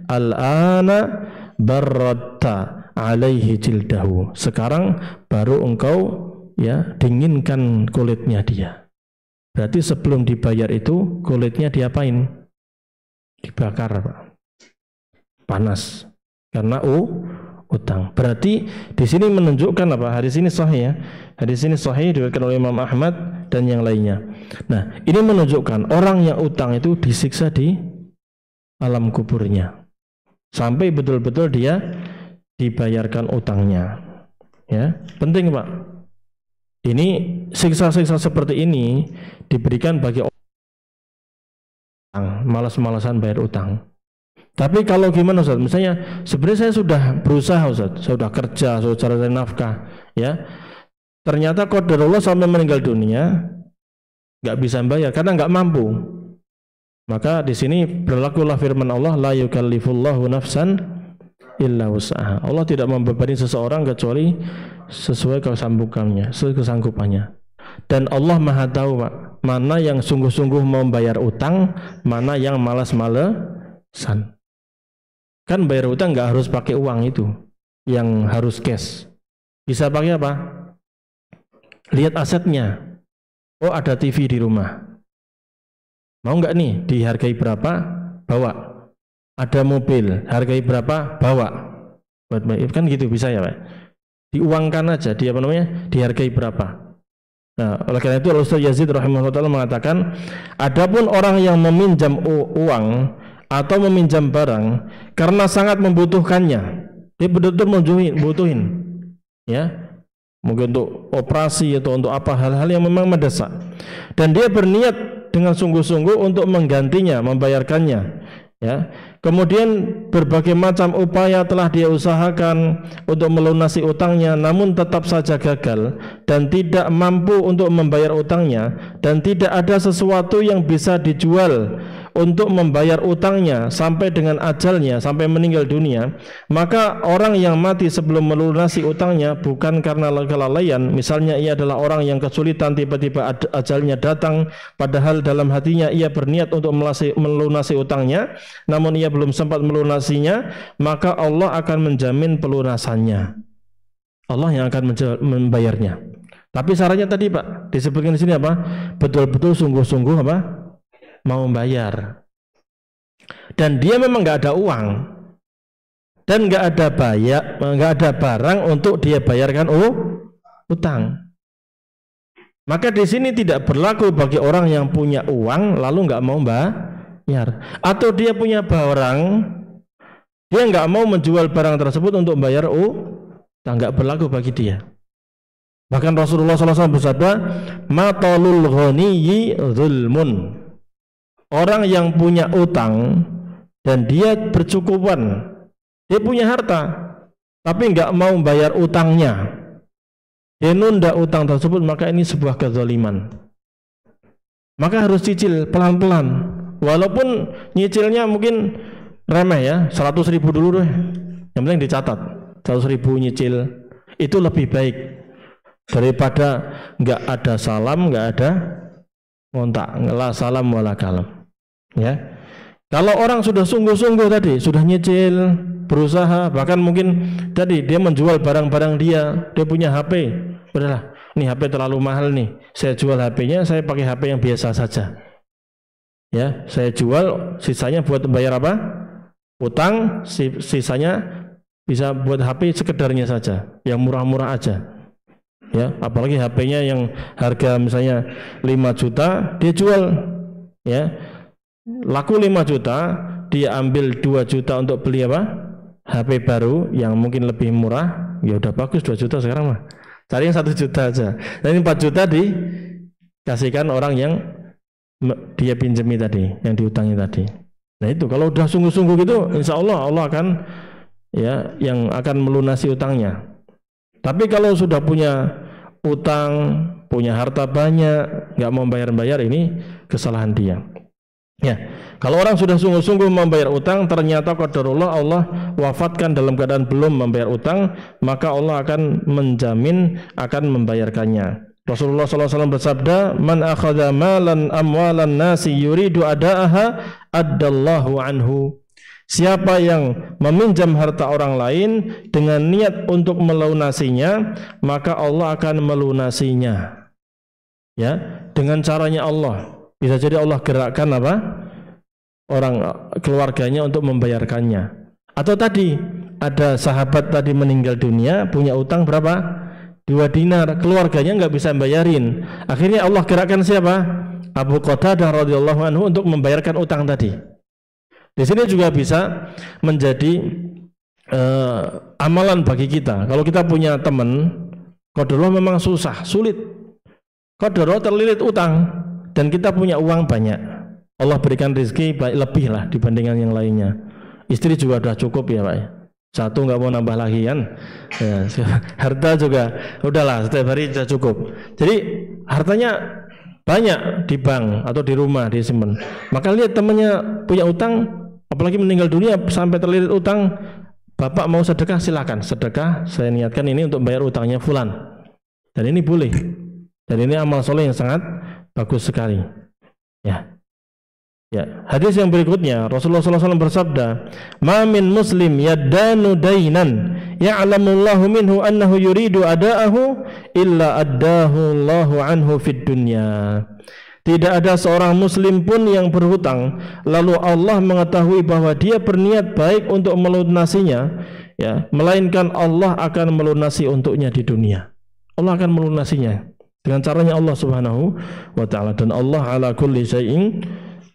al-ana barratta alaihi jildahu, sekarang baru engkau, ya, dinginkan kulitnya dia. Berarti sebelum dibayar itu kulitnya diapain? Dibakar, Pak. Panas karena utang. Berarti di sini menunjukkan apa? Hadis ini sahih, ya. Hadis ini sahih diriwayatkan oleh Imam Ahmad dan yang lainnya. Nah, ini menunjukkan orang yang utang itu disiksa di alam kuburnya sampai betul-betul dia dibayarkan utangnya. Ya, penting, Pak. Ini siksa-siksa seperti ini diberikan bagi orang malas-malasan bayar utang. Tapi kalau gimana Ustaz? Misalnya sebenarnya saya sudah berusaha Ustaz, saya sudah kerja, saya sudah cari nafkah, ya. Ternyata qadarullah sampai meninggal dunia nggak bisa bayar karena nggak mampu. Maka di sini berlakulah firman Allah, la yukallifullahu nafsan illa wus'aha. Allah tidak membebani seseorang kecuali sesuai kesanggupannya, Dan Allah Maha tahu, Pak, mana yang sungguh-sungguh mau bayar utang, mana yang malas-malesan. Kan bayar utang nggak harus pakai uang itu, yang harus cash. Bisa pakai apa? Lihat asetnya. Oh, ada TV di rumah. Mau nggak nih dihargai berapa? Bawa. Ada mobil, hargai berapa? Bawa. Kan gitu bisa ya, Pak. Diuangkan aja, dihargai berapa. Nah, oleh karena itu Ustaz Yazid rahimahullah mengatakan, adapun orang yang meminjam uang atau meminjam barang karena sangat membutuhkannya, dia betul-betul membutuhin, ya, mungkin untuk operasi atau untuk apa, hal-hal yang memang mendesak, dan dia berniat dengan sungguh-sungguh untuk menggantinya, membayarkannya, Ya. Kemudian berbagai macam upaya telah dia usahakan untuk melunasi utangnya, namun tetap saja gagal dan tidak mampu untuk membayar utangnya, dan tidak ada sesuatu yang bisa dijual untuk membayar utangnya sampai dengan ajalnya, sampai meninggal dunia. Maka orang yang mati sebelum melunasi utangnya bukan karena kelalaian, misalnya ia adalah orang yang kesulitan, tiba-tiba ajalnya datang padahal dalam hatinya ia berniat untuk melunasi utangnya, namun ia belum sempat melunasinya, maka Allah akan menjamin pelunasannya. Allah yang akan membayarnya. Tapi syaratnya tadi Pak, disebutkan di sini apa? Betul-betul sungguh-sungguh apa? Mau membayar. Dan dia memang nggak ada uang dan nggak ada barang untuk dia bayarkan utang. Maka di sini tidak berlaku bagi orang yang punya uang lalu nggak mau bayar, atau dia punya barang, dia nggak mau menjual barang tersebut untuk bayar utang, nggak berlaku bagi dia. Bahkan Rasulullah SAW bersabda, matalul ghaniyyi zulmun. Orang yang punya utang dan dia bercukupan, dia punya harta tapi nggak mau bayar utangnya, dia nunda utang tersebut, maka ini sebuah kezaliman. Maka harus cicil pelan-pelan, walaupun nyicilnya mungkin remeh ya, 100.000 dulu deh, yang penting dicatat 100.000 nyicil, itu lebih baik daripada nggak ada salam, nggak ada ngontak, la salam wala kalam. Ya, kalau orang sudah sungguh-sungguh tadi, sudah nyicil, berusaha, bahkan mungkin tadi dia menjual barang-barang dia punya HP, udahlah, nih HP terlalu mahal nih, saya jual HP-nya, saya pakai HP yang biasa saja. Ya, saya jual, sisanya buat bayar apa? Utang, sisanya bisa buat HP sekedarnya saja, yang murah-murah aja. Ya, apalagi HP-nya yang harga misalnya 5 juta, dia jual, ya, laku 5 juta, dia ambil 2 juta untuk beli apa? HP baru yang mungkin lebih murah, ya udah bagus, 2 juta sekarang mah. Cari yang 1 juta aja. Dan 4 juta dikasihkan orang yang dia pinjami tadi, yang diutangi tadi. Nah itu kalau udah sungguh-sungguh gitu, insya Allah Allah akan ya yang akan melunasi utangnya. Tapi kalau sudah punya utang, punya harta banyak, nggak mau bayar-bayar, ini kesalahan dia. Ya, kalau orang sudah sungguh-sungguh membayar utang, ternyata qadarullah Allah wafatkan dalam keadaan belum membayar utang, maka Allah akan menjamin akan membayarkannya. Rasulullah SAW bersabda, man akhadha malan amwalan nasi yuridu ada'aha addallahu anhu. Siapa yang meminjam harta orang lain dengan niat untuk melunasinya, maka Allah akan melunasinya. Ya, dengan caranya Allah. Bisa jadi Allah gerakkan apa? Orang keluarganya untuk membayarkannya. Atau tadi ada sahabat tadi meninggal dunia, punya utang berapa? 2 dinar, keluarganya nggak bisa bayarin. Akhirnya Allah gerakkan siapa? Abu Qatadah radhiyallahu anhu untuk membayarkan utang tadi. Di sini juga bisa menjadi amalan bagi kita. Kalau kita punya teman, qadarullah memang susah, sulit. Qadarullah terlilit utang. Dan kita punya uang banyak, Allah berikan rezeki lebih lah dibandingkan yang lainnya. Istri juga sudah cukup ya Pak, satu nggak mau nambah lagi kan ya, harta juga udahlah setiap hari sudah cukup. Jadi hartanya banyak di bank atau di rumah disimpan. Maka lihat temannya punya utang, apalagi meninggal dunia sampai terlilit utang, bapak mau sedekah, silakan sedekah, saya niatkan ini untuk bayar utangnya fulan. Dan ini boleh, dan ini amal soleh yang sangat bagus sekali. Ya. Ya, hadis yang berikutnya Rasulullah SAW bersabda, "Ma min muslim yaddanu dainan ya'lamullahu minhu annahu yuridu ada'ahu illa addahu Allahu anhu fid dunya." Tidak ada seorang muslim pun yang berhutang lalu Allah mengetahui bahwa dia berniat baik untuk melunasinya, ya, melainkan Allah akan melunasi untuknya di dunia. Allah akan melunasinya dengan caranya Allah Subhanahu wa taala, dan Allah ala kulli syai'in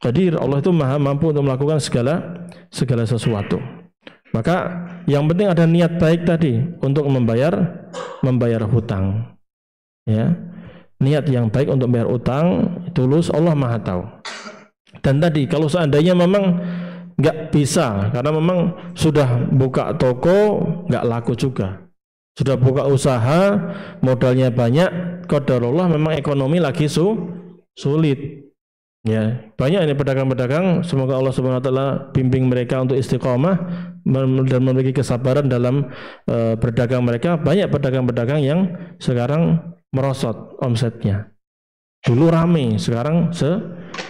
qadir. Allah itu maha mampu untuk melakukan segala sesuatu. Maka yang penting ada niat baik tadi untuk membayar hutang. Ya. Niat yang baik untuk membayar utang tulus, Allah maha tahu. Dan tadi kalau seandainya memang nggak bisa karena memang sudah buka toko nggak laku juga, sudah buka usaha modalnya banyak, qadarullah memang ekonomi lagi sulit. Ya, banyak ini pedagang-pedagang, semoga Allah Subhanahu wa taala bimbing mereka untuk istiqomah dan memiliki kesabaran dalam berdagang mereka. Banyak pedagang-pedagang yang sekarang merosot omsetnya. Dulu rame, sekarang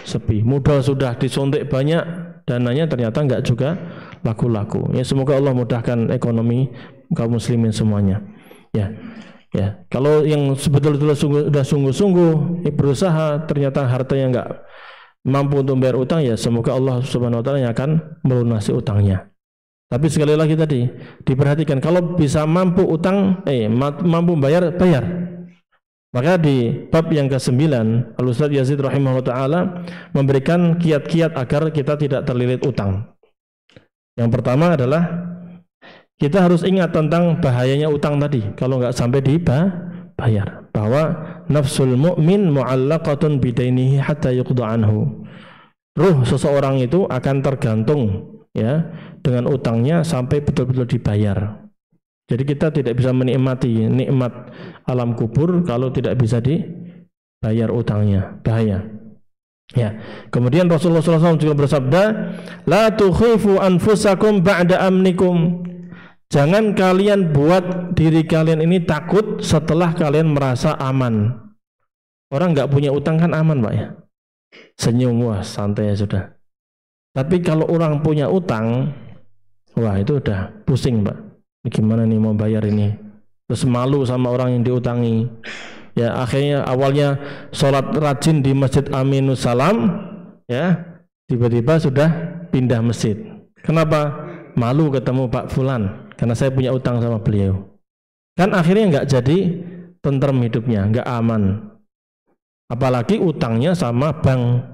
sepi. Modal sudah disuntik banyak, dananya ternyata enggak juga laku-laku. Ya, semoga Allah mudahkan ekonomi kaum muslimin semuanya. Ya. Ya, kalau yang sebetulnya sudah sungguh-sungguh berusaha ternyata hartanya enggak mampu untuk bayar utang, ya semoga Allah Subhanahu wa taala yang akan melunasi utangnya. Tapi sekali lagi tadi diperhatikan, kalau bisa mampu utang mampu bayar. Maka di bab yang ke-9 Al-Ustaz Yazid rahimahullah taala memberikan kiat-kiat agar kita tidak terlilit utang. Yang pertama adalah kita harus ingat tentang bahayanya utang tadi kalau nggak sampai dibayar, bahwa nafsul mu'min mu'allaqatun bidainihi hatta yuqda anhu. Ruh seseorang itu akan tergantung ya dengan utangnya sampai betul-betul dibayar. Jadi kita tidak bisa menikmati nikmat alam kubur kalau tidak bisa dibayar utangnya, bahaya. Ya. Kemudian Rasulullah SAW juga bersabda, la tukhifu anfusakum ba'da amnikum. Jangan kalian buat diri kalian ini takut setelah kalian merasa aman. Orang nggak punya utang kan aman, Pak ya. Senyum, wah santai sudah. Tapi kalau orang punya utang, wah itu udah pusing, Pak. Gimana nih mau bayar ini? Terus malu sama orang yang diutangi. Ya akhirnya awalnya sholat rajin di Masjid Aminus Salam, ya tiba-tiba sudah pindah masjid. Kenapa? Malu ketemu Pak Fulan karena saya punya utang sama beliau. Kan akhirnya nggak jadi tentrem hidupnya, nggak aman. Apalagi utangnya sama bank,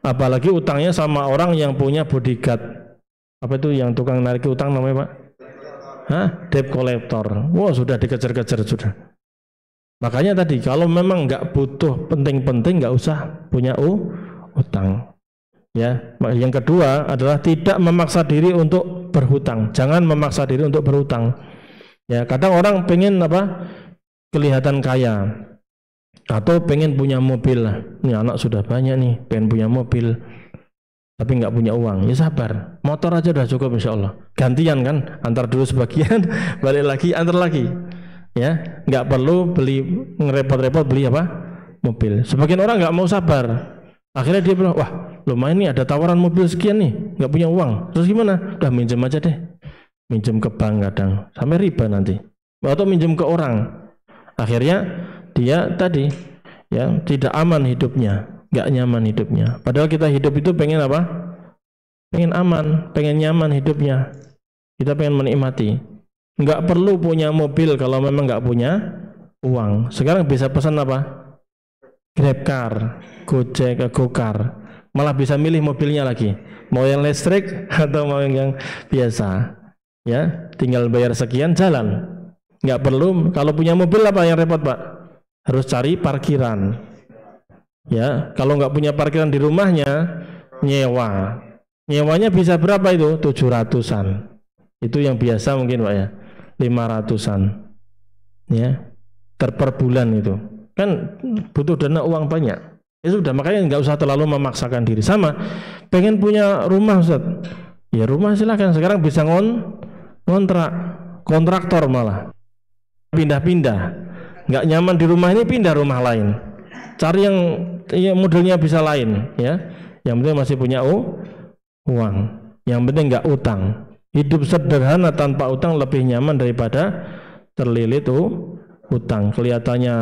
apalagi utangnya sama orang yang punya bodyguard. Apa itu yang tukang narik utang namanya, Pak? Hah? Debt collector. Wah, sudah dikejar-kejar sudah. Makanya tadi kalau memang nggak butuh penting-penting nggak usah punya utang. Ya, yang kedua adalah tidak memaksa diri untuk berhutang. Jangan memaksa diri untuk berhutang. Ya, kadang orang pengen apa? Kelihatan kaya atau pengen punya mobil. Ini anak sudah banyak nih, pengen punya mobil, tapi nggak punya uang. Ya sabar, motor aja udah cukup insya Allah. Gantian kan, antar dulu sebagian, balik lagi, antar lagi. Ya, nggak perlu beli ngerepot-repot beli apa? Mobil. Sebagian orang nggak mau sabar. Akhirnya dia bilang, wah lumayan nih ada tawaran mobil sekian nih, nggak punya uang. Terus gimana? Udah minjem aja deh. Minjem ke bank kadang, sampai riba nanti. Atau minjem ke orang. Akhirnya dia tadi ya tidak aman hidupnya, nggak nyaman hidupnya. Padahal kita hidup itu pengen apa? Pengen aman, pengen nyaman hidupnya. Kita pengen menikmati. Nggak perlu punya mobil kalau memang nggak punya uang. Sekarang bisa pesan apa? Grabcar, Gojek, Gokar, malah bisa milih mobilnya lagi, mau yang listrik atau mau yang biasa, ya tinggal bayar sekian jalan, nggak perlu. Kalau punya mobil apa yang repot, Pak? Harus cari parkiran, ya kalau nggak punya parkiran di rumahnya nyewanya bisa berapa itu? 700-an, itu yang biasa mungkin, Pak ya, 500-an, ya per bulan itu. Kan butuh dana uang banyak. Ya sudah, makanya nggak usah terlalu memaksakan diri. Sama, pengen punya rumah, Ustaz. Ya rumah silakan. Sekarang bisa ngontrak, kontraktor malah. Pindah-pindah. Nggak nyaman di rumah ini, pindah rumah lain. Cari yang ya, modelnya bisa lain, ya. Yang penting masih punya uang. Yang penting nggak utang. Hidup sederhana tanpa utang lebih nyaman daripada terlilit utang. Kelihatannya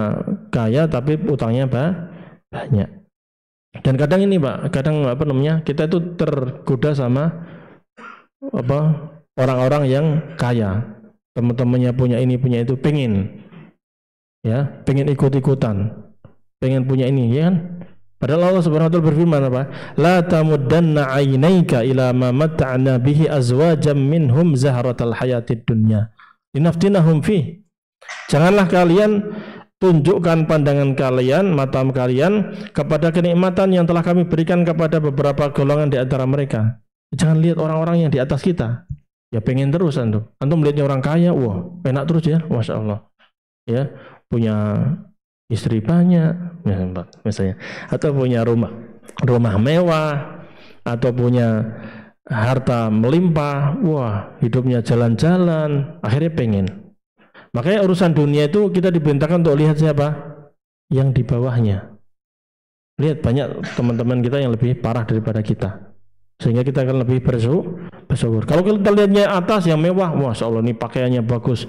kaya tapi utangnya banyak. Dan kadang ini, Pak, kadang apa namanya, kita itu tergoda sama apa orang-orang yang kaya, teman-temannya punya ini punya itu, pengen ikut-ikutan, pengen punya ini, ya kan? Padahal Allah Subhanahu wa taala berfirman apa? La tamuddanna 'ainaika ila ma mata'na bihi azwajam minhum zahratal hayatid dunya linaftinahum fi. Janganlah kalian tunjukkan pandangan kalian, mata kalian kepada kenikmatan yang telah kami berikan kepada beberapa golongan di antara mereka. Jangan lihat orang-orang yang di atas kita. Ya pengen terus antum. Antum melihatnya orang kaya, wah enak terus ya, masya Allah. Ya punya istri banyak, misalnya, atau punya rumah mewah, atau punya harta melimpah, wah hidupnya jalan-jalan, akhirnya pengen. Makanya urusan dunia itu kita diperintahkan untuk lihat siapa yang di bawahnya. Lihat banyak teman-teman kita yang lebih parah daripada kita, sehingga kita akan lebih bersyukur. Kalau kita lihatnya atas yang mewah, masya Allah ini pakaiannya bagus,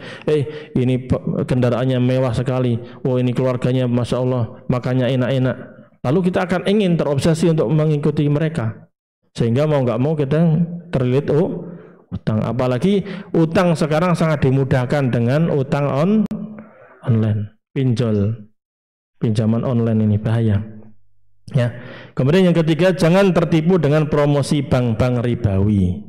ini kendaraannya mewah sekali, oh ini keluarganya masya Allah makannya enak-enak, lalu kita akan ingin terobsesi untuk mengikuti mereka, sehingga mau nggak mau kita terlilit utang. Apalagi utang sekarang sangat dimudahkan dengan utang online, pinjaman online ini bahaya. Ya. Kemudian yang ketiga, jangan tertipu dengan promosi bank-bank ribawi.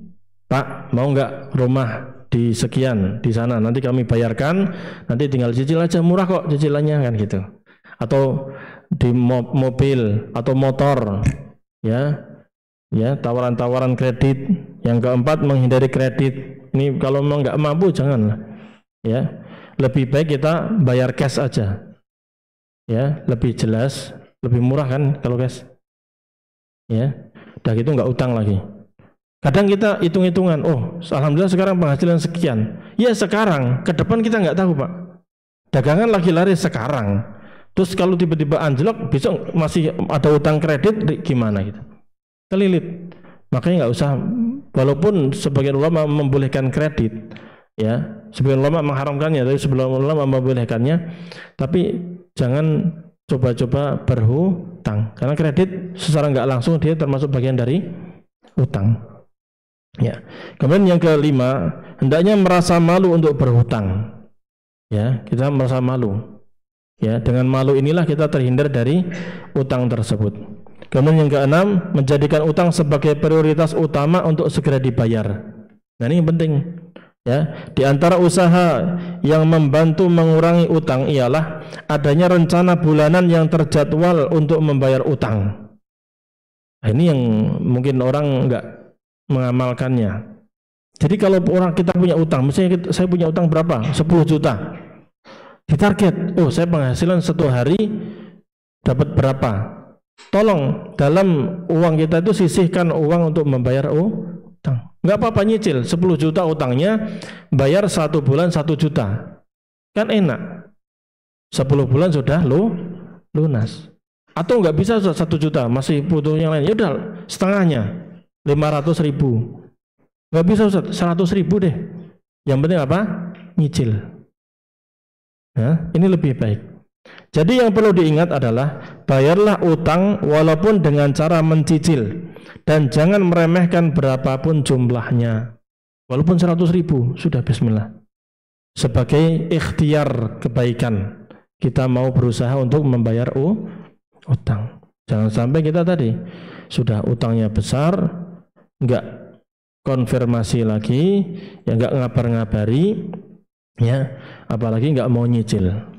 Pak, mau nggak rumah di sekian di sana, nanti kami bayarkan, nanti tinggal cicil aja, murah kok cicilannya, kan gitu. Atau di mobil atau motor, ya tawaran-tawaran kredit. Yang keempat, menghindari kredit. Ini kalau memang nggak mampu jangan, ya lebih baik kita bayar cash aja, ya lebih jelas. Lebih murah kan kalau cash, ya udah gitu nggak utang lagi. Kadang kita hitung-hitungan, oh alhamdulillah sekarang penghasilan sekian, ya sekarang, ke depan kita nggak tahu Pak, dagangan lagi laris sekarang, terus kalau tiba-tiba anjlok besok masih ada utang kredit, gimana gitu, terlilit. Makanya nggak usah, walaupun sebagian ulama membolehkan kredit, ya sebagian ulama mengharamkannya, tapi sebagian ulama membolehkannya, tapi jangan coba-coba berhutang, karena kredit secara nggak langsung dia termasuk bagian dari utang. Ya. Kemudian yang kelima, hendaknya merasa malu untuk berhutang. Ya, kita merasa malu. Ya, dengan malu inilah kita terhindar dari utang tersebut. Kemudian yang keenam, menjadikan utang sebagai prioritas utama untuk segera dibayar. Nah ini yang penting. Ya, di antara usaha yang membantu mengurangi utang ialah adanya rencana bulanan yang terjadwal untuk membayar utang. Nah, ini yang mungkin orang enggak mengamalkannya. Jadi kalau orang kita punya utang, misalnya saya punya utang berapa? 10 juta. Ditarget, oh saya penghasilan 1 hari dapat berapa? Tolong dalam uang kita itu sisihkan uang untuk membayar utang. Nggak apa-apa nyicil 10 juta utangnya, bayar 1 bulan 1 juta, kan enak, 10 bulan sudah lunas. Atau nggak bisa 1 juta masih butuh yang lain, ya udah setengahnya 500 ribu, nggak bisa 100 ribu deh, yang penting apa? Nyicil. Nah, ini lebih baik. Jadi yang perlu diingat adalah bayarlah utang walaupun dengan cara mencicil, dan jangan meremehkan berapapun jumlahnya, walaupun 100 ribu sudah bismillah, sebagai ikhtiar kebaikan kita mau berusaha untuk membayar utang. Jangan sampai kita tadi sudah utangnya besar, enggak konfirmasi lagi, ya enggak ngabar-ngabari, ya apalagi enggak mau nyicil.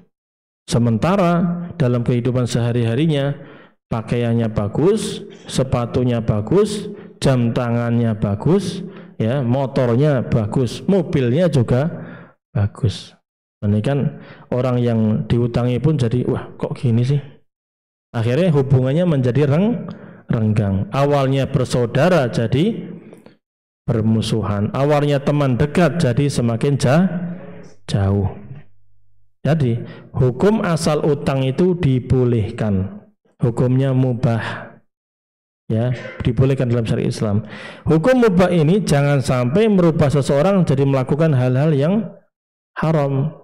Sementara dalam kehidupan sehari-harinya pakaiannya bagus, sepatunya bagus, jam tangannya bagus, ya motornya bagus, mobilnya juga bagus. Ini kan orang yang diutangi pun jadi, wah kok gini sih? Akhirnya hubungannya menjadi renggang. Awalnya bersaudara jadi bermusuhan. Awalnya teman dekat jadi semakin jauh. Jadi hukum asal utang itu dibolehkan, hukumnya mubah, ya dibolehkan dalam syariat Islam. Hukum mubah ini jangan sampai merubah seseorang jadi melakukan hal-hal yang haram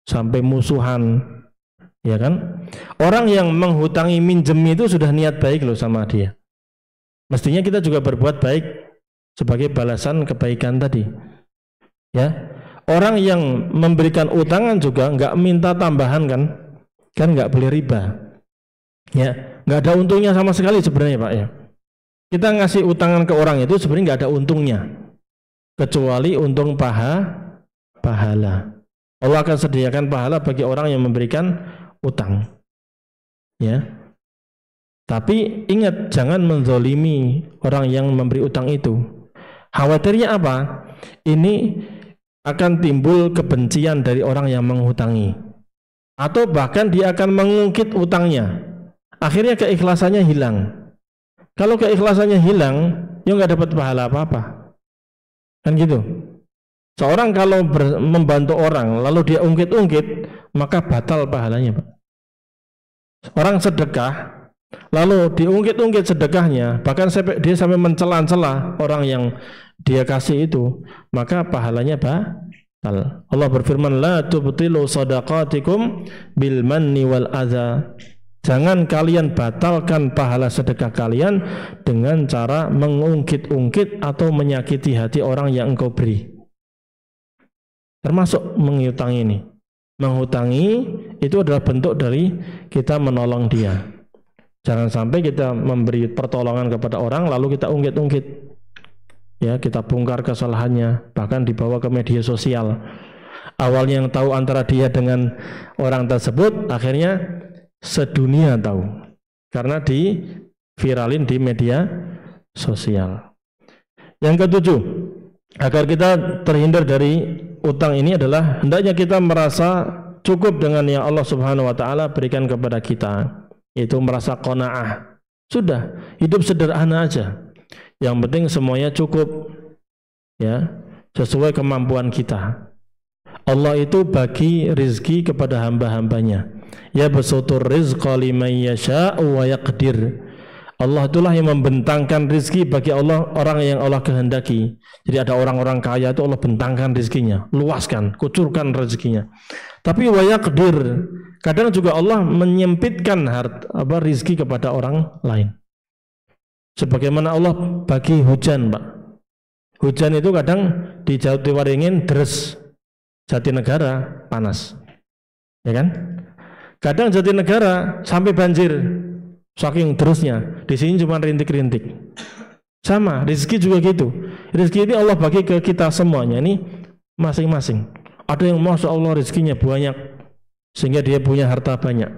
sampai musuhan, ya kan? Orang yang menghutangi minjem itu sudah niat baik loh sama dia. Mestinya kita juga berbuat baik sebagai balasan kebaikan tadi, ya. Orang yang memberikan utangan juga nggak minta tambahan kan nggak boleh riba, ya nggak ada untungnya sama sekali sebenarnya Pak, ya. Kita ngasih utangan ke orang itu sebenarnya nggak ada untungnya kecuali untung pahala. Allah akan sediakan pahala bagi orang yang memberikan utang, ya. Tapi ingat, jangan menzalimi orang yang memberi utang itu. Khawatirnya apa? Ini akan timbul kebencian dari orang yang menghutangi, atau bahkan dia akan mengungkit utangnya. Akhirnya keikhlasannya hilang. Kalau keikhlasannya hilang, ya nggak dapat pahala apa-apa. Kan gitu. Seorang kalau membantu orang lalu dia ungkit-ungkit, maka batal pahalanya, Pak. Orang sedekah lalu diungkit-ungkit sedekahnya, bahkan dia sampai mencela-cela orang yang dia kasih itu, maka pahalanya batal. Allah berfirman, la tubtilu shadaqatikum bil manni wal adza. Jangan kalian batalkan pahala sedekah kalian dengan cara mengungkit-ungkit atau menyakiti hati orang yang engkau beri. Termasuk menghutangi ini. Menghutangi itu adalah bentuk dari kita menolong dia. Jangan sampai kita memberi pertolongan kepada orang lalu kita ungkit-ungkit. Ya, kita bongkar kesalahannya, bahkan dibawa ke media sosial. Awalnya yang tahu antara dia dengan orang tersebut, akhirnya sedunia tahu karena diviralin di media sosial. Yang ketujuh, agar kita terhindar dari utang ini adalah hendaknya kita merasa cukup dengan yang Allah Subhanahu wa taala berikan kepada kita, yaitu merasa qanaah. Sudah, hidup sederhana aja. Yang penting semuanya cukup, ya, sesuai kemampuan kita. Allah itu bagi rizki kepada hamba-hambanya. Ya basutur rizqa liman yasha'u wa yaqdir. Allah itulah yang membentangkan rizki bagi orang yang Allah kehendaki. Jadi ada orang-orang kaya itu Allah bentangkan rizkinya, luaskan, kucurkan rezekinya. Tapi wa yaqdir, kadang juga Allah menyempitkan rizki kepada orang lain. Sebagaimana Allah bagi hujan, Pak. Hujan itu kadang di Jawa-Waringin deres, Jatinegara panas, ya kan? Kadang Jatinegara sampai banjir, saking terusnya. Di sini cuma rintik-rintik. Sama, rezeki juga gitu. Rezeki ini Allah bagi ke kita semuanya ini masing-masing. Ada yang masya Allah rezekinya banyak, sehingga dia punya harta banyak.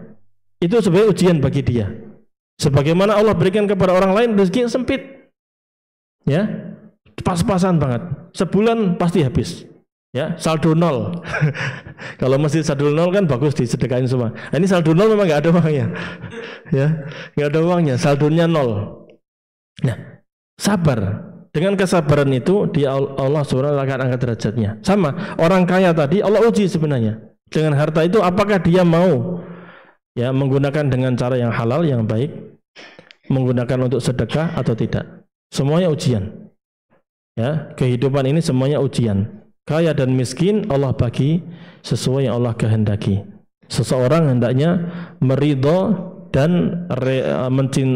Itu sebagai ujian bagi dia. Sebagaimana Allah berikan kepada orang lain rezeki yang sempit, ya, pas-pasan banget. Sebulan pasti habis, ya, saldo nol. Kalau masih saldo nol kan bagus disedekahin semua. Nah, ini saldo nol memang nggak ada uangnya, ya, nggak ada uangnya, saldonya nol. Nah, sabar. Dengan kesabaran itu Allah SWT akan angkat derajatnya. Sama orang kaya tadi Allah uji sebenarnya dengan harta itu, apakah dia mau, ya, menggunakan dengan cara yang halal, yang baik, menggunakan untuk sedekah atau tidak. Semuanya ujian, ya, kehidupan ini semuanya ujian. Kaya dan miskin Allah bagi sesuai yang Allah kehendaki. Seseorang hendaknya meridho dan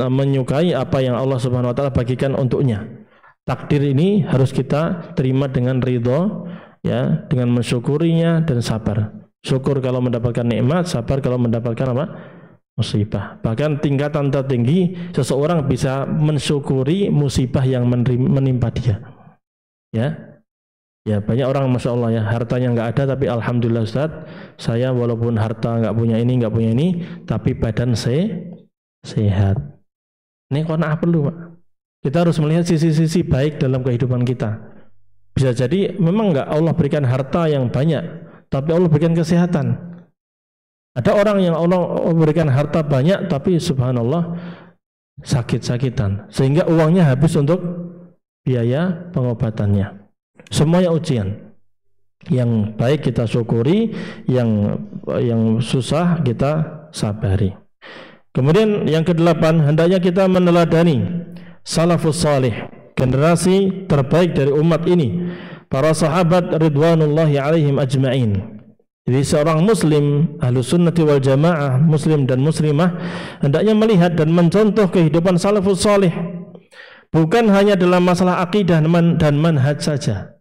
menyukai apa yang Allah Subhanahu wa taala bagikan untuknya. Takdir ini harus kita terima dengan ridho, ya, dengan mensyukurinya dan sabar. Syukur kalau mendapatkan nikmat, sabar kalau mendapatkan apa? Musibah. Bahkan tingkatan tertinggi seseorang bisa mensyukuri musibah yang menimpa dia. Ya, ya, banyak orang masya Allah, ya, hartanya nggak ada tapi alhamdulillah Ustaz, saya walaupun harta nggak punya ini, tapi badan sehat. Ini qanaah perlu, Pak. Kita harus melihat sisi-sisi baik dalam kehidupan kita. Bisa jadi memang nggak Allah berikan harta yang banyak, tapi Allah berikan kesehatan. Ada orang yang Allah berikan harta banyak, tapi subhanallah sakit-sakitan, sehingga uangnya habis untuk biaya pengobatannya. Semuanya ujian. Yang baik kita syukuri, yang susah kita sabari. Kemudian yang ke-8, hendaknya kita meneladani salafus salih, generasi terbaik dari umat ini, para sahabat ridwanullahi alaihim ajma'in. Jadi seorang muslim, ahlus sunnati wal jamaah, muslim dan muslimah, hendaknya melihat dan mencontoh kehidupan salafus salih, bukan hanya dalam masalah akidah dan manhaj saja.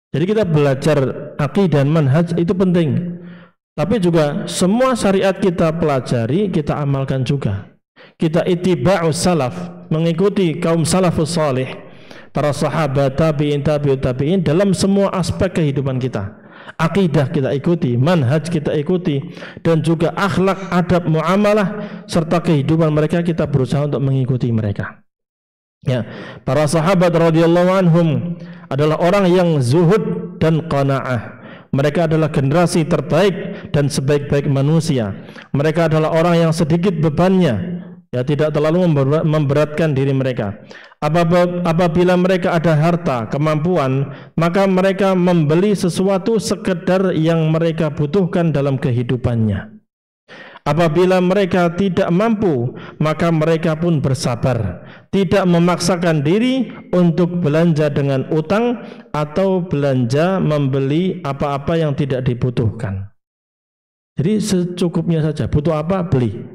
Jadi kita belajar akidah dan manhaj itu penting, tapi juga semua syariat kita pelajari, kita amalkan juga. Kita ittiba'us salaf, mengikuti kaum salafus salih, para sahabat, tabi'in, tabi'ut tabi'in dalam semua aspek kehidupan kita. Akidah kita ikuti, manhaj kita ikuti, dan juga akhlak, adab, muamalah serta kehidupan mereka kita berusaha untuk mengikuti mereka. Ya, para sahabat radhiyallahu anhum adalah orang yang zuhud dan qanaah. Mereka adalah generasi terbaik dan sebaik-baik manusia. Mereka adalah orang yang sedikit bebannya, ya, tidak terlalu memberatkan diri mereka. Apabila mereka ada harta, kemampuan, maka mereka membeli sesuatu sekedar yang mereka butuhkan dalam kehidupannya. Apabila mereka tidak mampu, maka mereka pun bersabar, tidak memaksakan diri untuk belanja dengan utang atau belanja membeli apa-apa yang tidak dibutuhkan. Jadi secukupnya saja, butuh apa beli,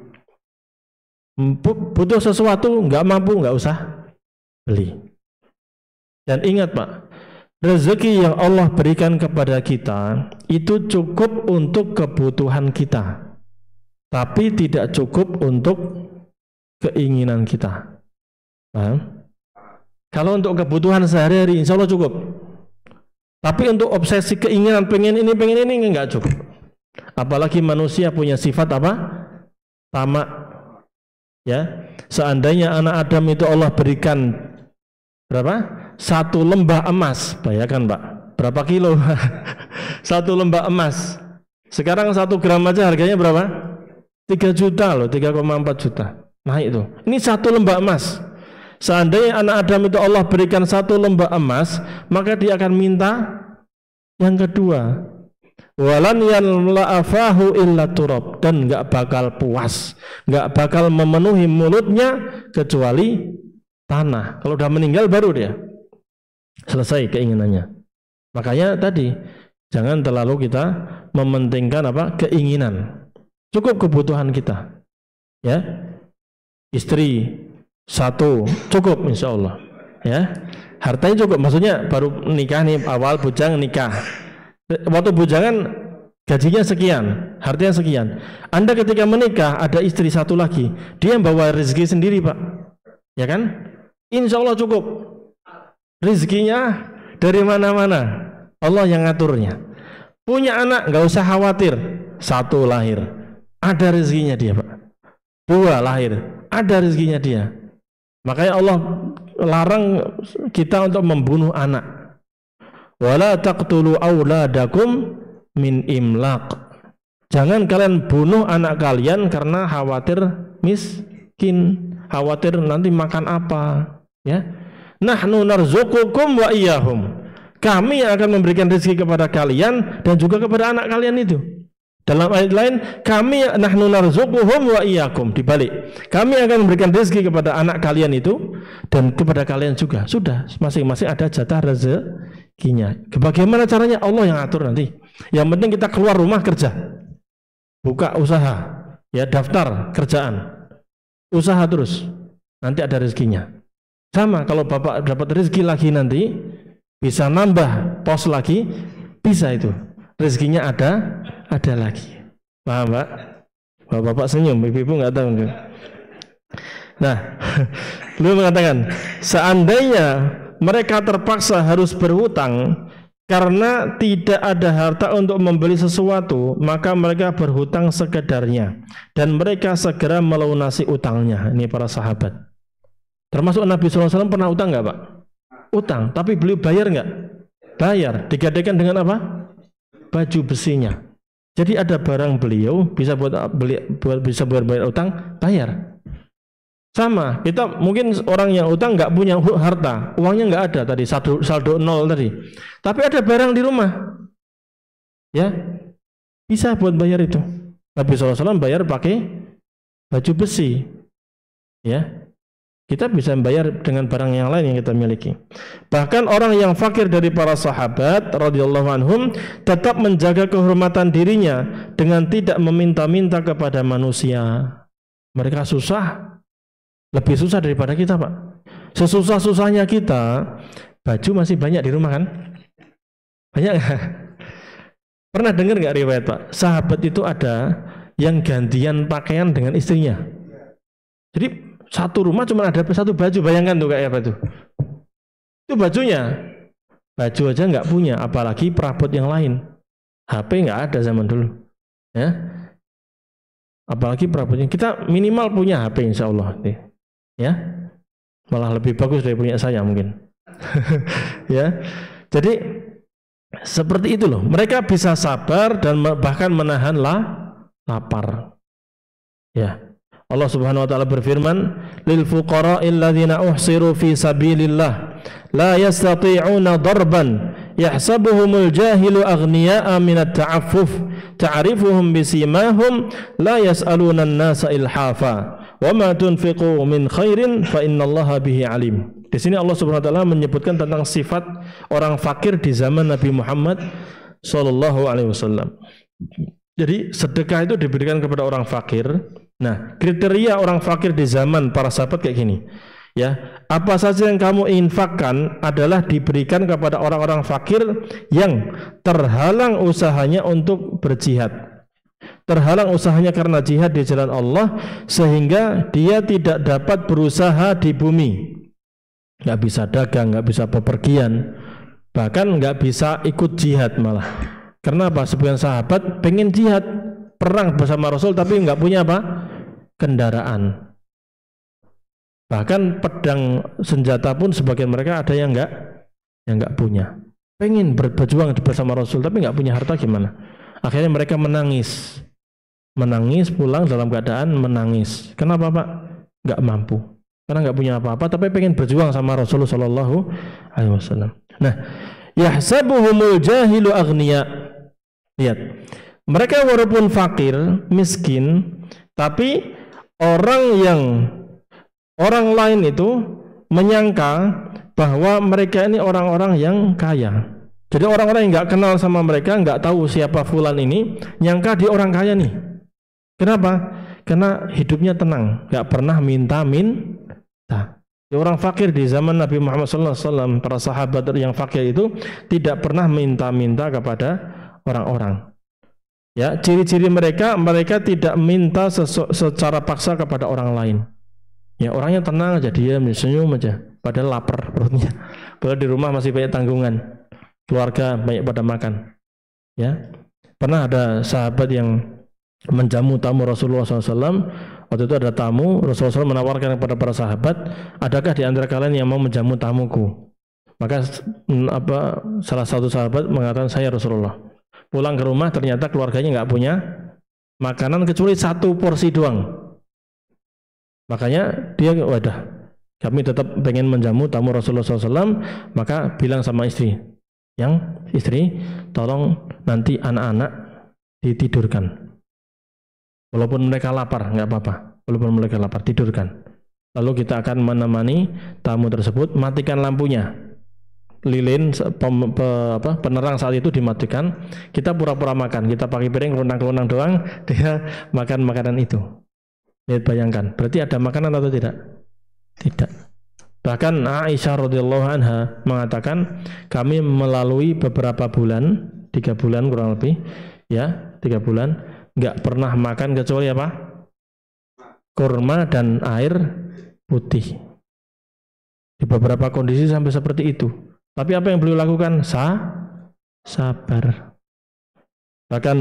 butuh sesuatu nggak mampu nggak usah beli. Dan ingat Pak, rezeki yang Allah berikan kepada kita itu cukup untuk kebutuhan kita, tapi tidak cukup untuk keinginan kita. Paham? Kalau untuk kebutuhan sehari-hari insya Allah cukup, tapi untuk obsesi keinginan pengen ini enggak cukup. Apalagi manusia punya sifat apa? Tamak. Ya, seandainya anak Adam itu Allah berikan berapa? 1 lembah emas, bayangkan Pak, berapa kilo? 1 lembah emas. Sekarang 1 gram aja harganya berapa? 3 juta loh, 3,4 juta. Naik itu. Ini 1 lembah emas. Seandainya anak Adam itu Allah berikan 1 lembah emas, maka dia akan minta yang kedua. Walan yanla'afahu illa turab, dan enggak bakal puas, enggak bakal memenuhi mulutnya kecuali tanah. Kalau udah meninggal baru dia selesai keinginannya. Makanya tadi jangan terlalu kita mementingkan apa? Keinginan. Cukup kebutuhan kita. Ya. Istri 1 cukup insya Allah. Ya. Hartanya cukup, maksudnya baru nikah nih, awal bujang nikah. Waktu bujangan gajinya sekian, hartanya sekian. Anda ketika menikah ada istri 1 lagi, dia bawa rezeki sendiri Pak, ya kan? Insya Allah cukup. Rezekinya dari mana-mana, Allah yang ngaturnya. Punya anak nggak usah khawatir, 1 lahir, ada rezekinya dia Pak. 2 lahir, ada rezekinya dia. Makanya Allah larang kita untuk membunuh anak. Wala taqtulu auladakum min imlaq. Jangan kalian bunuh anak kalian karena khawatir miskin, khawatir nanti makan apa, ya. Nahnu narzuqukum wa iyyahum. Kami yang akan memberikan rezeki kepada kalian dan juga kepada anak kalian itu. Dalam ayat lain, kami nahnu narzuquhum wa iyyakum, dibalik. Kami akan memberikan rezeki kepada anak kalian itu dan kepada kalian juga. Sudah, masing-masing ada jatah rezekinya. Bagaimana caranya? Allah yang atur nanti. Yang penting kita keluar rumah kerja, buka usaha, ya, daftar kerjaan, usaha terus, nanti ada rezekinya. Sama kalau Bapak dapat rezeki lagi nanti bisa nambah pos lagi, bisa itu rezekinya ada lagi. Paham Pak? Bapak senyum, ibu nggak tahu. Nah, beliau mengatakan seandainya mereka terpaksa harus berhutang karena tidak ada harta untuk membeli sesuatu, maka mereka berhutang sekedarnya dan mereka segera melunasi utangnya. Ini para sahabat. Termasuk Nabi SAW pernah utang nggak Pak? Utang, tapi beliau bayar nggak? Bayar. Digadaikan dengan apa? Baju besinya. Jadi ada barang beliau bisa buat bayar utang, bayar. Sama, kita mungkin orang yang utang nggak punya harta, uangnya nggak ada tadi, saldo 0 tadi. Tapi ada barang di rumah, ya bisa buat bayar itu. Nabi SAW bayar pakai baju besi, ya. Kita bisa membayar dengan barang yang lain yang kita miliki. Bahkan orang yang fakir dari para sahabat radhiyallahu anhum tetap menjaga kehormatan dirinya dengan tidak meminta-minta kepada manusia. Mereka susah, lebih susah daripada kita Pak. Sesusah-susahnya kita, baju masih banyak di rumah kan? Banyak nggak? Pernah dengar nggak riwayat Pak? Sahabat itu ada yang gantian pakaian dengan istrinya. Jadi satu rumah cuma ada 1 baju, bayangkan tuh kayak apa tuh? Itu bajunya, baju aja nggak punya, apalagi perabot yang lain. HP nggak ada zaman dulu, ya. Apalagi Prabowo, kita minimal punya HP insya Allah, ya, malah lebih bagus dari punya saya mungkin. Ya, jadi seperti itu loh. Mereka bisa sabar dan bahkan menahan lapar. Ya, Allah Subhanahu Wa Taala berfirman, lil fuqara'il ladzina uhsiru fi sabilillah la yastati'una darban yahsabuhumul jahilu aghniya'a minat ta'affuf ta'rifuhum bisimahum la yas'aluna an-nasa ilhafa wa ma tunfiqu min khairin fa innallaha bihi alim. Di sini Allah Subhanahu wa taala menyebutkan tentang sifat orang fakir di zaman Nabi Muhammad sallallahu alaihi wasallam. Jadi sedekah itu diberikan kepada orang fakir. Nah, kriteria orang fakir di zaman para sahabat kayak gini. Ya, apa saja yang kamu infakkan adalah diberikan kepada orang-orang fakir yang terhalang usahanya untuk berjihad, terhalang usahanya karena jihad di jalan Allah, sehingga dia tidak dapat berusaha di bumi, nggak bisa dagang, nggak bisa bepergian, bahkan nggak bisa ikut jihad malah. Karena apa? Sebagian sahabat pengen jihad, perang bersama Rasul, tapi nggak punya apa? Kendaraan. Bahkan pedang senjata pun sebagian mereka ada yang nggak punya. Pengen berjuang bersama Rasul tapi nggak punya harta, gimana? Akhirnya mereka menangis pulang dalam keadaan menangis. Kenapa Pak? Nggak mampu. Karena nggak punya apa-apa tapi pengen berjuang sama Rasulullah Shallallahu Alaihi Wasallam. Nah, yahsabuhumul jahilu aghniya. Lihat, mereka walaupun fakir, miskin, tapi orang lain itu menyangka bahwa mereka ini orang-orang yang kaya. Jadi orang-orang yang nggak kenal sama mereka, nggak tahu siapa fulan ini, nyangka dia orang kaya nih. Kenapa? Karena hidupnya tenang, nggak pernah minta. Orang fakir di zaman Nabi Muhammad SAW, para sahabat yang fakir itu tidak pernah minta kepada orang-orang. Ya, ciri-ciri mereka tidak minta secara paksa kepada orang lain. Ya, orangnya tenang aja, dia senyum aja, padahal lapar perutnya. Padahal di rumah masih banyak tanggungan, keluarga banyak pada makan. Ya, pernah ada sahabat yang menjamu tamu Rasulullah SAW. Waktu itu ada tamu, Rasulullah SAW menawarkan kepada para sahabat, adakah di antara kalian yang mau menjamu tamuku? Maka salah satu sahabat mengatakan, saya Rasulullah. Pulang ke rumah ternyata keluarganya nggak punya makanan kecuali satu porsi doang. Makanya dia, wadah, kami tetap pengen menjamu tamu Rasulullah SAW. Maka bilang sama istri, tolong nanti anak-anak ditidurkan. Walaupun mereka lapar, nggak apa-apa. Walaupun mereka lapar, tidurkan. Lalu kita akan menemani tamu tersebut, matikan lampunya. Lilin penerang saat itu dimatikan. Kita pura-pura makan. Kita pakai piring kelunang-kelunang doang. Dia makan makanan itu. Lihat, bayangkan. Berarti ada makanan atau tidak? Tidak. Bahkan Aisyah radhiyallahu anha mengatakan, kami melalui beberapa bulan, 3 bulan kurang lebih, ya 3 bulan. Nggak pernah makan kecuali apa? Kurma dan air putih. Di beberapa kondisi sampai seperti itu. Tapi apa yang beliau lakukan? Sabar. Bahkan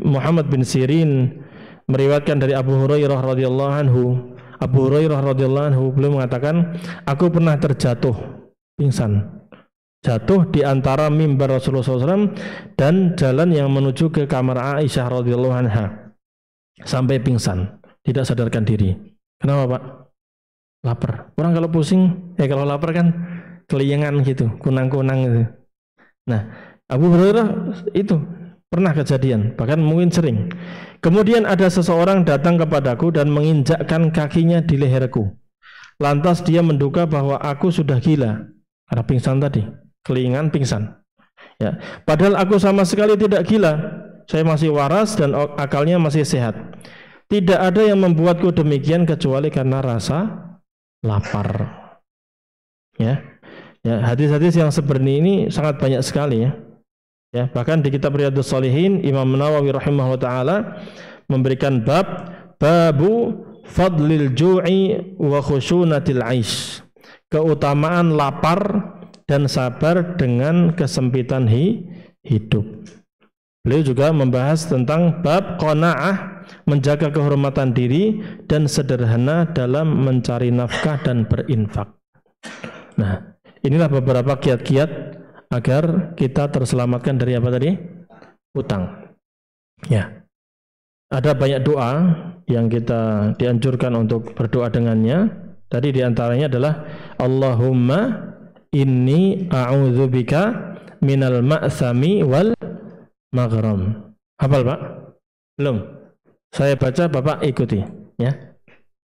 Muhammad bin Sirin meriwayatkan dari Abu Hurairah radhiyallahu anhu. Abu Hurairah radhiyallahu anhu beliau mengatakan, aku pernah terjatuh, pingsan. Jatuh di antara mimbar Rasulullah SAW dan jalan yang menuju ke kamar Aisyah radhiyallahu anha, sampai pingsan, tidak sadarkan diri. Kenapa Pak? Lapar. Orang kalau pusing, kalau lapar kan keliengan gitu, kunang-kunang gitu. Nah, Abu Hurairah itu pernah kejadian, bahkan mungkin sering. Kemudian ada seseorang datang kepadaku dan menginjakkan kakinya di leherku. Lantas dia menduga bahwa aku sudah gila karena pingsan tadi. Kelingan pingsan. Ya, padahal aku sama sekali tidak gila. Saya masih waras dan akalnya masih sehat. Tidak ada yang membuatku demikian kecuali karena rasa lapar. Ya, hadis-hadis yang seperti ini sangat banyak sekali ya. Ya, bahkan di kitab Riyadhus Shalihin Imam Nawawi rahimahullah taala memberikan babu fadlil ju'i wa khushunatil aish. Keutamaan lapar dan sabar dengan kesempitan hidup. Beliau juga membahas tentang bab qanaah menjaga kehormatan diri, dan sederhana dalam mencari nafkah dan berinfak. Nah, inilah beberapa kiat-kiat agar kita terselamatkan dari apa tadi? Utang. Ya. Ada banyak doa yang kita dianjurkan untuk berdoa dengannya. Tadi diantaranya adalah Allahumma inni a'udzubika minal ma'sami wal maghram. Hafal Pak? Belum? Saya baca, Bapak ikuti, ya.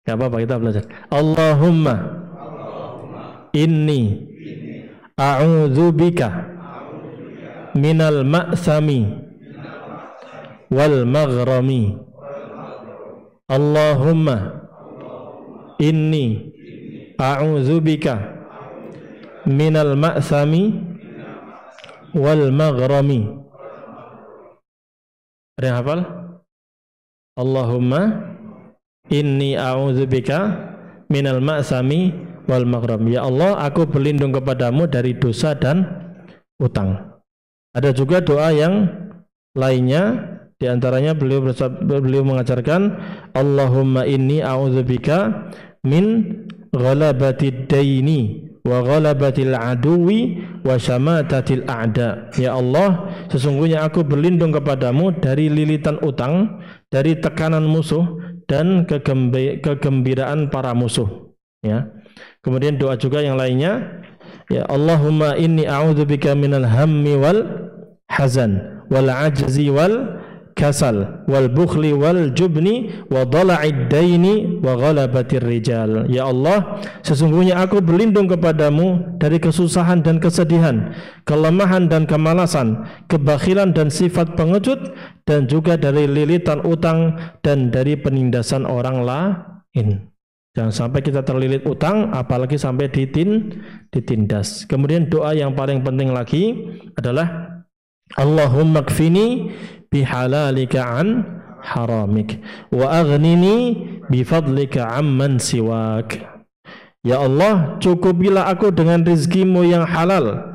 Enggak apa-apa, kita belajar. Allahumma inni a'udzubika minal ma'sami wal maghrami. Allahumma inni a'udzubika minal ma'sami wal maghrami. Ada yang hafal? Allahumma inni a'udzubika minal ma'sami wal maghram. Ya Allah, aku berlindung kepadamu dari dosa dan utang. Ada juga doa yang lainnya, di antaranya beliau mengajarkan Allahumma inni a'udzubika min ghalabatid daini wa ghalabatil aduwi wa syamatatil a'da. Ya Allah, sesungguhnya aku berlindung kepadamu dari lilitan utang, dari tekanan musuh, dan kegembiraan para musuh. Ya. Kemudian doa juga yang lainnya, ya Allahumma inni a'udzubika minal hammi wal hazan wal ajzi wal kasal wal bukhli wal jubni wa dhala'id daini wa ghalabatir rijal. Ya Allah, sesungguhnya aku berlindung kepadamu dari kesusahan dan kesedihan, kelemahan dan kemalasan, kebakhilan dan sifat pengecut, dan juga dari lilitan utang dan dari penindasan orang lain. Jangan sampai kita terlilit utang, apalagi sampai ditindas. Kemudian doa yang paling penting lagi adalah Allahumma kfini bihalalika an haramik wa aghnini bifadlika amman siwak. Ya Allah, cukupilah aku dengan rizkimu yang halal,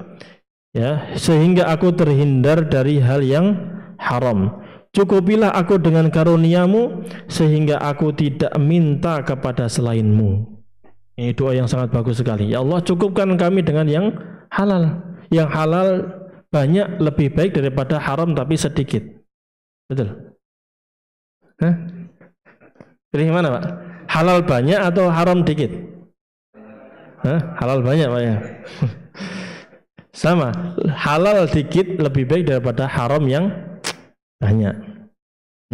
ya, sehingga aku terhindar dari hal yang haram. Cukupilah aku dengan karuniamu sehingga aku tidak minta kepada selainmu. Ini doa yang sangat bagus sekali. Ya Allah, cukupkan kami dengan yang halal. Yang halal banyak lebih baik daripada haram tapi sedikit. Betul? Hah? Pilih mana Pak? Halal banyak atau haram dikit? Hah? Halal banyak Pak ya? Sama, halal dikit lebih baik daripada haram yang banyak.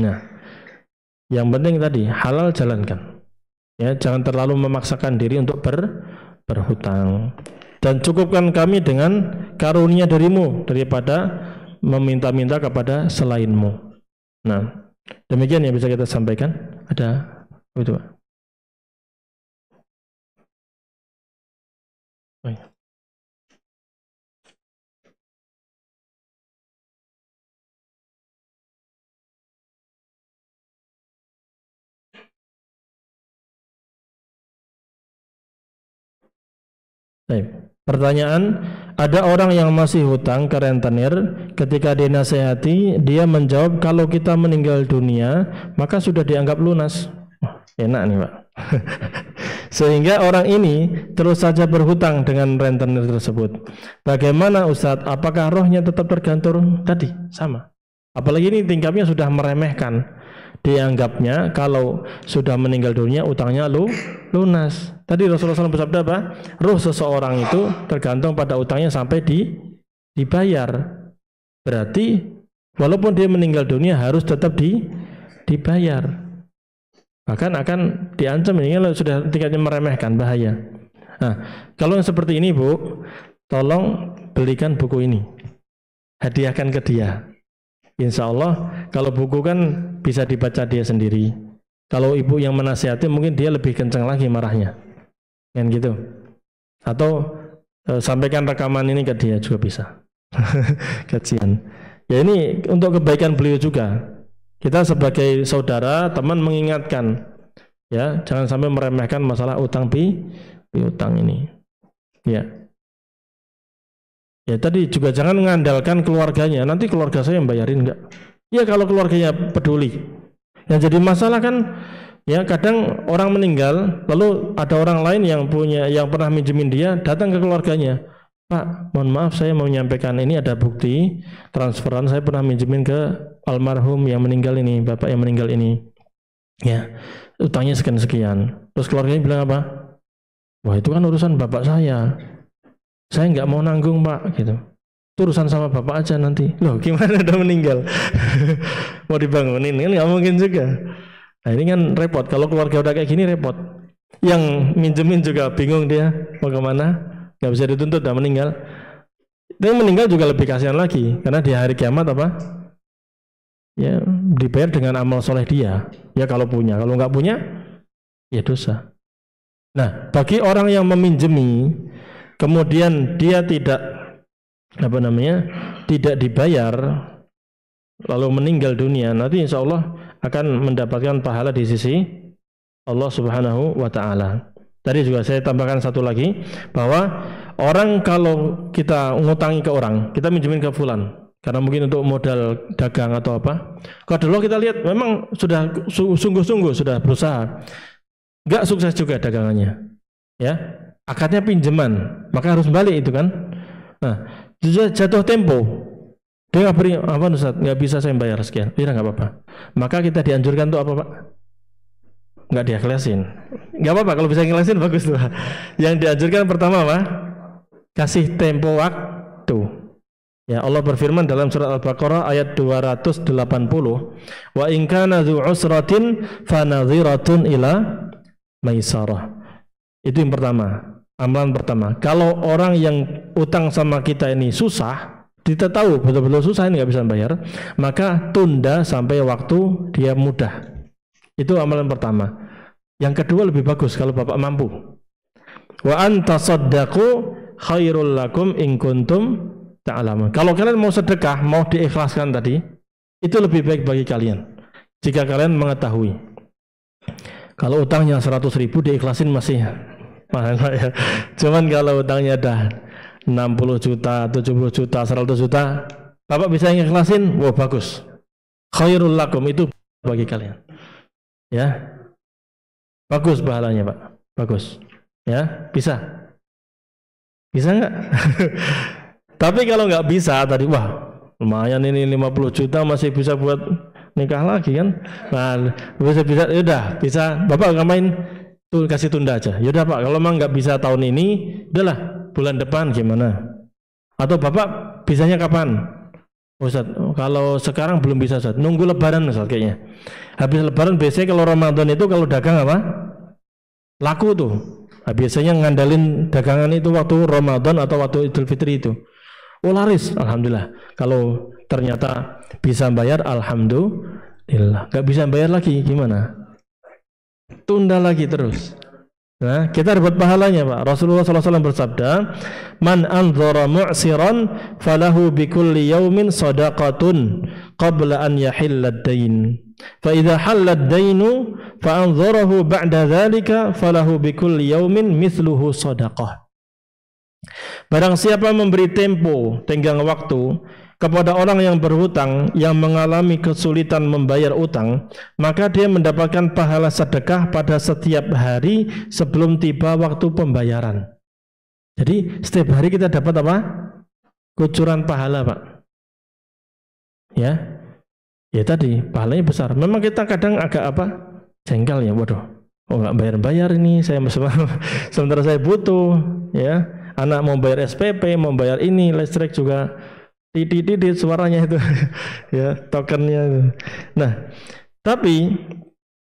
Nah, yang penting tadi halal jalankan. Ya, jangan terlalu memaksakan diri untuk berhutang. Dan cukupkan kami dengan karunia darimu daripada meminta-minta kepada selainmu. Nah, demikian yang bisa kita sampaikan. Ada itu Pak. Baik. Baik. Pertanyaan, ada orang yang masih hutang ke rentenir, ketika dinasehati, dia menjawab kalau kita meninggal dunia, maka sudah dianggap lunas. Enak nih Pak. Sehingga orang ini terus saja berhutang dengan rentenir tersebut. Bagaimana Ustadz? Apakah rohnya tetap tergantung? Tadi, sama. Apalagi ini tingkatnya sudah meremehkan. Dianggapnya kalau sudah meninggal dunia utangnya lunas. Tadi Rasulullah SAW bersabda apa? Ruh seseorang itu tergantung pada utangnya sampai dibayar. Berarti walaupun dia meninggal dunia harus tetap dibayar. Bahkan akan diancam, ini kalau sudah tingkatnya meremehkan, bahaya. Nah, kalau yang seperti ini Bu, tolong belikan buku ini, hadiahkan ke dia. Insya Allah kalau buku kan bisa dibaca dia sendiri. Kalau ibu yang menasihati mungkin dia lebih kencang lagi marahnya, kan gitu. Atau sampaikan rekaman ini ke dia juga bisa. Kajian. Ya ini untuk kebaikan beliau juga. Kita sebagai saudara, teman mengingatkan, ya jangan sampai meremehkan masalah utang piutang ini. Ya. Ya tadi juga jangan mengandalkan keluarganya, nanti keluarga saya yang bayarin, enggak. Ya kalau keluarganya peduli, Yang jadi masalah kan, ya kadang orang meninggal, lalu ada orang lain yang pernah minjemin dia, datang ke keluarganya, Pak, mohon maaf saya mau menyampaikan ini ada bukti transferan saya pernah minjemin ke almarhum yang meninggal ini, bapak yang meninggal ini, ya utangnya sekian. Terus keluarganya bilang apa? Wah itu kan urusan bapak saya nggak mau nanggung Pak, gitu. Itu urusan sama bapak aja nanti. Loh gimana udah meninggal? Mau dibangunin kan nggak mungkin juga. Nah ini kan repot, kalau keluarga udah kayak gini repot. Yang minjemin juga bingung dia mau kemana, nggak bisa dituntut, udah meninggal. Dia meninggal juga lebih kasihan lagi, karena di hari kiamat apa? Ya dibayar dengan amal soleh dia. Ya kalau punya, kalau nggak punya, ya dosa. Nah bagi orang yang meminjemi, kemudian dia tidak tidak dibayar, lalu meninggal dunia, nanti insya Allah akan mendapatkan pahala di sisi Allah Subhanahu wa Ta'ala. Tadi juga saya tambahkan satu lagi, bahwa orang kalau kita ngutangi ke orang, kita minjemin ke fulan karena mungkin untuk modal dagang atau apa, kalau dulu kita lihat memang sudah sungguh-sungguh sudah berusaha, nggak sukses juga dagangannya, ya akadnya pinjaman, maka harus balik itu kan. Nah jatuh tempo, dia nggak beri apa Ustaz, nggak bisa saya bayar sekian, tidak nggak apa-apa, maka kita dianjurkan untuk apa Pak? Nggak diakhlasin, nggak apa-apa, kalau bisa ikhlasin bagus tuh. Yang dianjurkan pertama apa? Kasih tempo waktu. Ya Allah berfirman dalam surat Al-Baqarah ayat 280, wa in kana dzu usratin fanadhiratun ila maisarah. Itu yang pertama. Amalan pertama, kalau orang yang utang sama kita ini susah, kita tahu betul-betul susah ini nggak bisa bayar, maka tunda sampai waktu dia mudah. Itu amalan pertama. Yang kedua lebih bagus kalau bapak mampu. Wa antasaddaqu khairul lakum in kuntum ta'lamun. Kalau kalian mau sedekah, mau diikhlaskan tadi, itu lebih baik bagi kalian jika kalian mengetahui. Kalau utangnya 100.000 diikhlasin masih mahal ya. Cuman kalau utangnya dah 60 juta, 70 juta, 100 juta, Bapak bisa ikhlasin, wah bagus. Khairul lakum, itu bagi kalian. Ya. Bagus pahalanya, Pak. Bagus. Ya, bisa. Bisa enggak? Tapi kalau enggak bisa tadi, wah, lumayan ini 50 juta masih bisa buat nikah lagi kan. Nah, bisa ya bisa Bapak ngapain? Tuh kasih tunda aja. Yaudah Pak, kalau memang nggak bisa tahun ini, udahlah bulan depan gimana? Atau Bapak bisanya kapan? Ustaz, kalau sekarang belum bisa Ustaz. Nunggu Lebaran Ustaz kayaknya. Habis Lebaran biasanya kalau Ramadan itu kalau dagang apa? Laku tuh. Nah, biasanya ngandalin dagangan itu waktu Ramadan atau waktu Idul Fitri itu. Oh laris, alhamdulillah. Kalau ternyata bisa bayar, alhamdulillah. Nggak bisa bayar lagi, gimana? Tunda lagi terus. Nah, kita dapat pahalanya Pak. Rasulullah SAW bersabda, "Man anzara mu'siran falahu bikulli yaumin shadaqatun qabla an yahilla ad-dain. Fa idza halla ad-dainu fa anzarahu ba'da dzalika falahu bikulli yaumin mithluhu shadaqah." Barang siapa memberi tempo, tenggang waktu kepada orang yang berhutang yang mengalami kesulitan membayar utang, maka dia mendapatkan pahala sedekah pada setiap hari sebelum tiba waktu pembayaran. Jadi setiap hari kita dapat apa? Kucuran pahala Pak. Ya, ya tadi pahalanya besar. Memang kita kadang agak apa? Jengkel ya, waduh. Oh nggak bayar-bayar ini, saya sementara saya butuh, ya. Anak mau bayar SPP, mau bayar ini, listrik juga. Titit suaranya itu ya, tokennya. Nah, tapi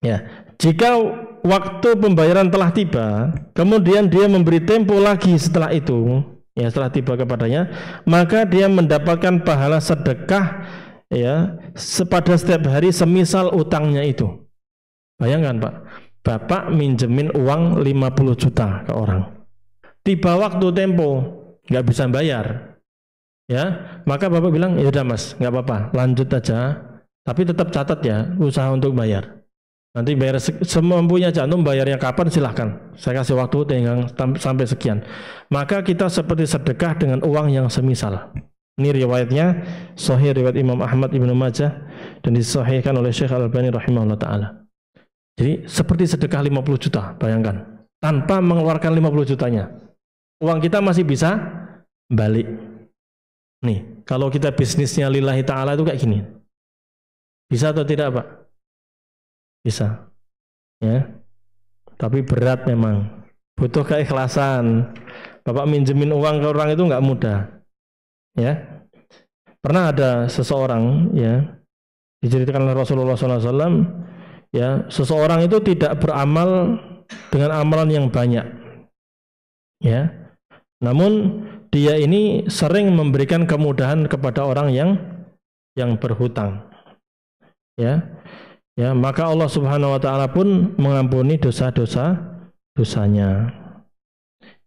ya, jika waktu pembayaran telah tiba, kemudian dia memberi tempo lagi setelah itu, ya setelah tiba kepadanya, maka dia mendapatkan pahala sedekah ya pada setiap hari semisal utangnya itu. Bayangkan Pak, Bapak minjemin uang 50 juta ke orang. Tiba waktu tempo nggak bisa bayar. Ya, maka Bapak bilang, ya udah Mas, nggak apa-apa, lanjut aja, tapi tetap catat ya, usaha untuk bayar. Nanti bayar semampunya aja, antum bayarnya kapan silahkan, saya kasih waktu tinggal sampai sekian. Maka kita seperti sedekah dengan uang yang semisal. Ini riwayatnya Sahih riwayat Imam Ahmad Ibnu Majah dan disahihkan oleh Syekh Al-Albani rahimahullah taala. Jadi seperti sedekah 50 juta, bayangkan. Tanpa mengeluarkan 50 jutanya. Uang kita masih bisa balik. Nih, kalau kita bisnisnya lillahi ta'ala itu kayak gini. Bisa atau tidak, Pak? Bisa. Ya. Tapi berat memang. Butuh keikhlasan. Bapak minjemin uang ke orang itu nggak mudah. Ya. Pernah ada seseorang, ya, diceritakan oleh Rasulullah SAW, ya, seseorang itu tidak beramal dengan amalan yang banyak. Ya. Namun dia ini sering memberikan kemudahan kepada orang yang berhutang. Ya. Ya, maka Allah Subhanahu wa taala pun mengampuni dosanya.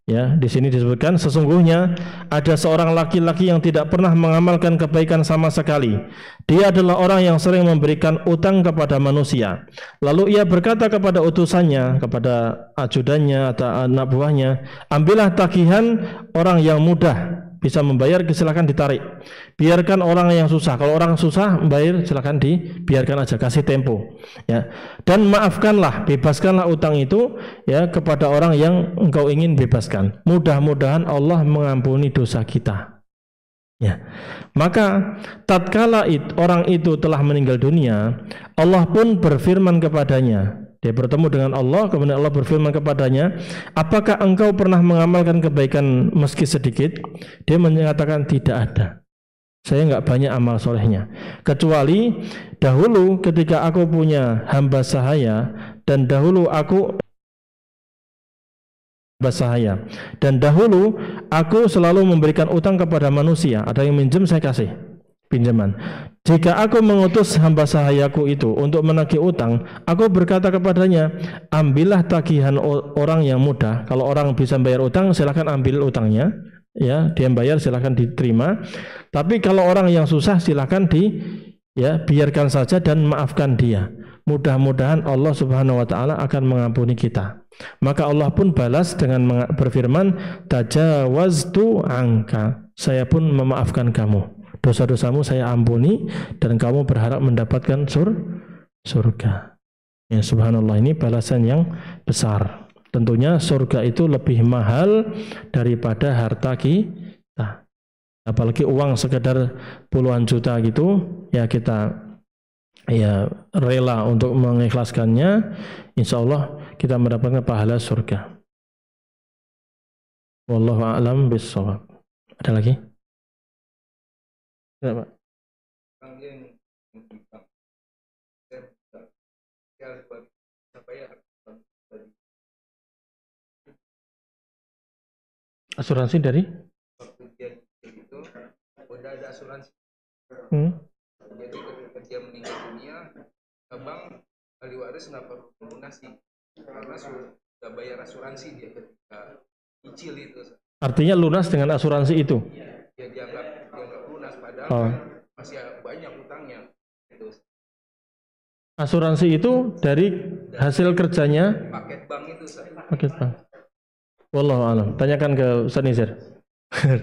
Ya, di sini disebutkan sesungguhnya ada seorang laki-laki yang tidak pernah mengamalkan kebaikan sama sekali. Dia adalah orang yang sering memberikan utang kepada manusia. Lalu ia berkata kepada utusannya, kepada ajudannya atau anak buahnya, ambillah tagihan orang yang mudah bisa membayar, silakan ditarik. Biarkan orang yang susah. Kalau orang susah membayar, silakan dibiarkan aja, kasih tempo. Ya. Dan maafkanlah, bebaskanlah utang itu, ya, kepada orang yang engkau ingin bebaskan. Mudah-mudahan Allah mengampuni dosa kita. Ya. Maka tatkala orang itu telah meninggal dunia, Allah pun berfirman kepadanya. Dia bertemu dengan Allah, kemudian Allah berfirman kepadanya, apakah engkau pernah mengamalkan kebaikan meski sedikit? Dia mengatakan tidak ada. Saya enggak banyak amal solehnya. Kecuali dahulu ketika aku punya hamba sahaya, dan dahulu aku selalu memberikan utang kepada manusia. Ada yang minjem, saya kasih pinjaman. Jika aku mengutus hamba sahayaku itu untuk menagih utang, aku berkata kepadanya, ambillah tagihan orang yang mudah. Kalau orang bisa bayar utang, silakan ambil utangnya, ya, dia bayar silakan diterima. Tapi kalau orang yang susah, silakan biarkan saja dan maafkan dia. Mudah-mudahan Allah Subhanahu wa taala akan mengampuni kita. Maka Allah pun balas dengan berfirman, tajawaztu anka, saya pun memaafkan kamu. Dosa-dosamu saya ampuni dan kamu berharap mendapatkan surga. Ya, subhanallah, ini balasan yang besar. Tentunya surga itu lebih mahal daripada harta kita. Apalagi uang sekedar puluhan juta gitu, ya kita rela untuk mengikhlaskannya, insya Allah kita mendapatkan pahala surga. Wallahu a'lam bishawab. Ada lagi? Ya, Pak. Asuransi dari? Waktu dia itu udah ada asuransi. Jadi ketika dia meninggal dunia, bank ahli waris nggak perlu melunasi karena sudah bayar asuransi dia ketika cicil itu. Artinya lunas dengan asuransi itu? Ya, dia nggak lunas padahal masih banyak utangnya. Asuransi itu dari hasil kerjanya paket bank itu, paket bank. Wallahu a'lam. Tanyakan ke Ustaz Nizar.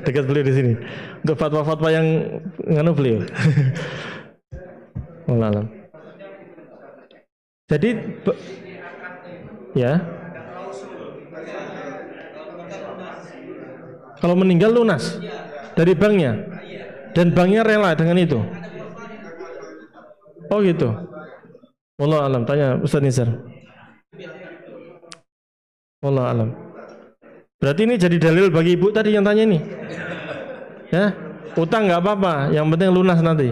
Dekat beliau di sini. Untuk fatwa-fatwa yang nganu beliau. Wallahu a'lam. Jadi ya. Kalau meninggal lunas dari banknya dan banknya rela dengan itu. Oh gitu. Wallahu a'lam. Tanya Ustaz Nizar. Wallahu a'lam. Berarti ini jadi dalil bagi ibu tadi yang tanya ini. Ya, utang nggak apa-apa, yang penting lunas nanti.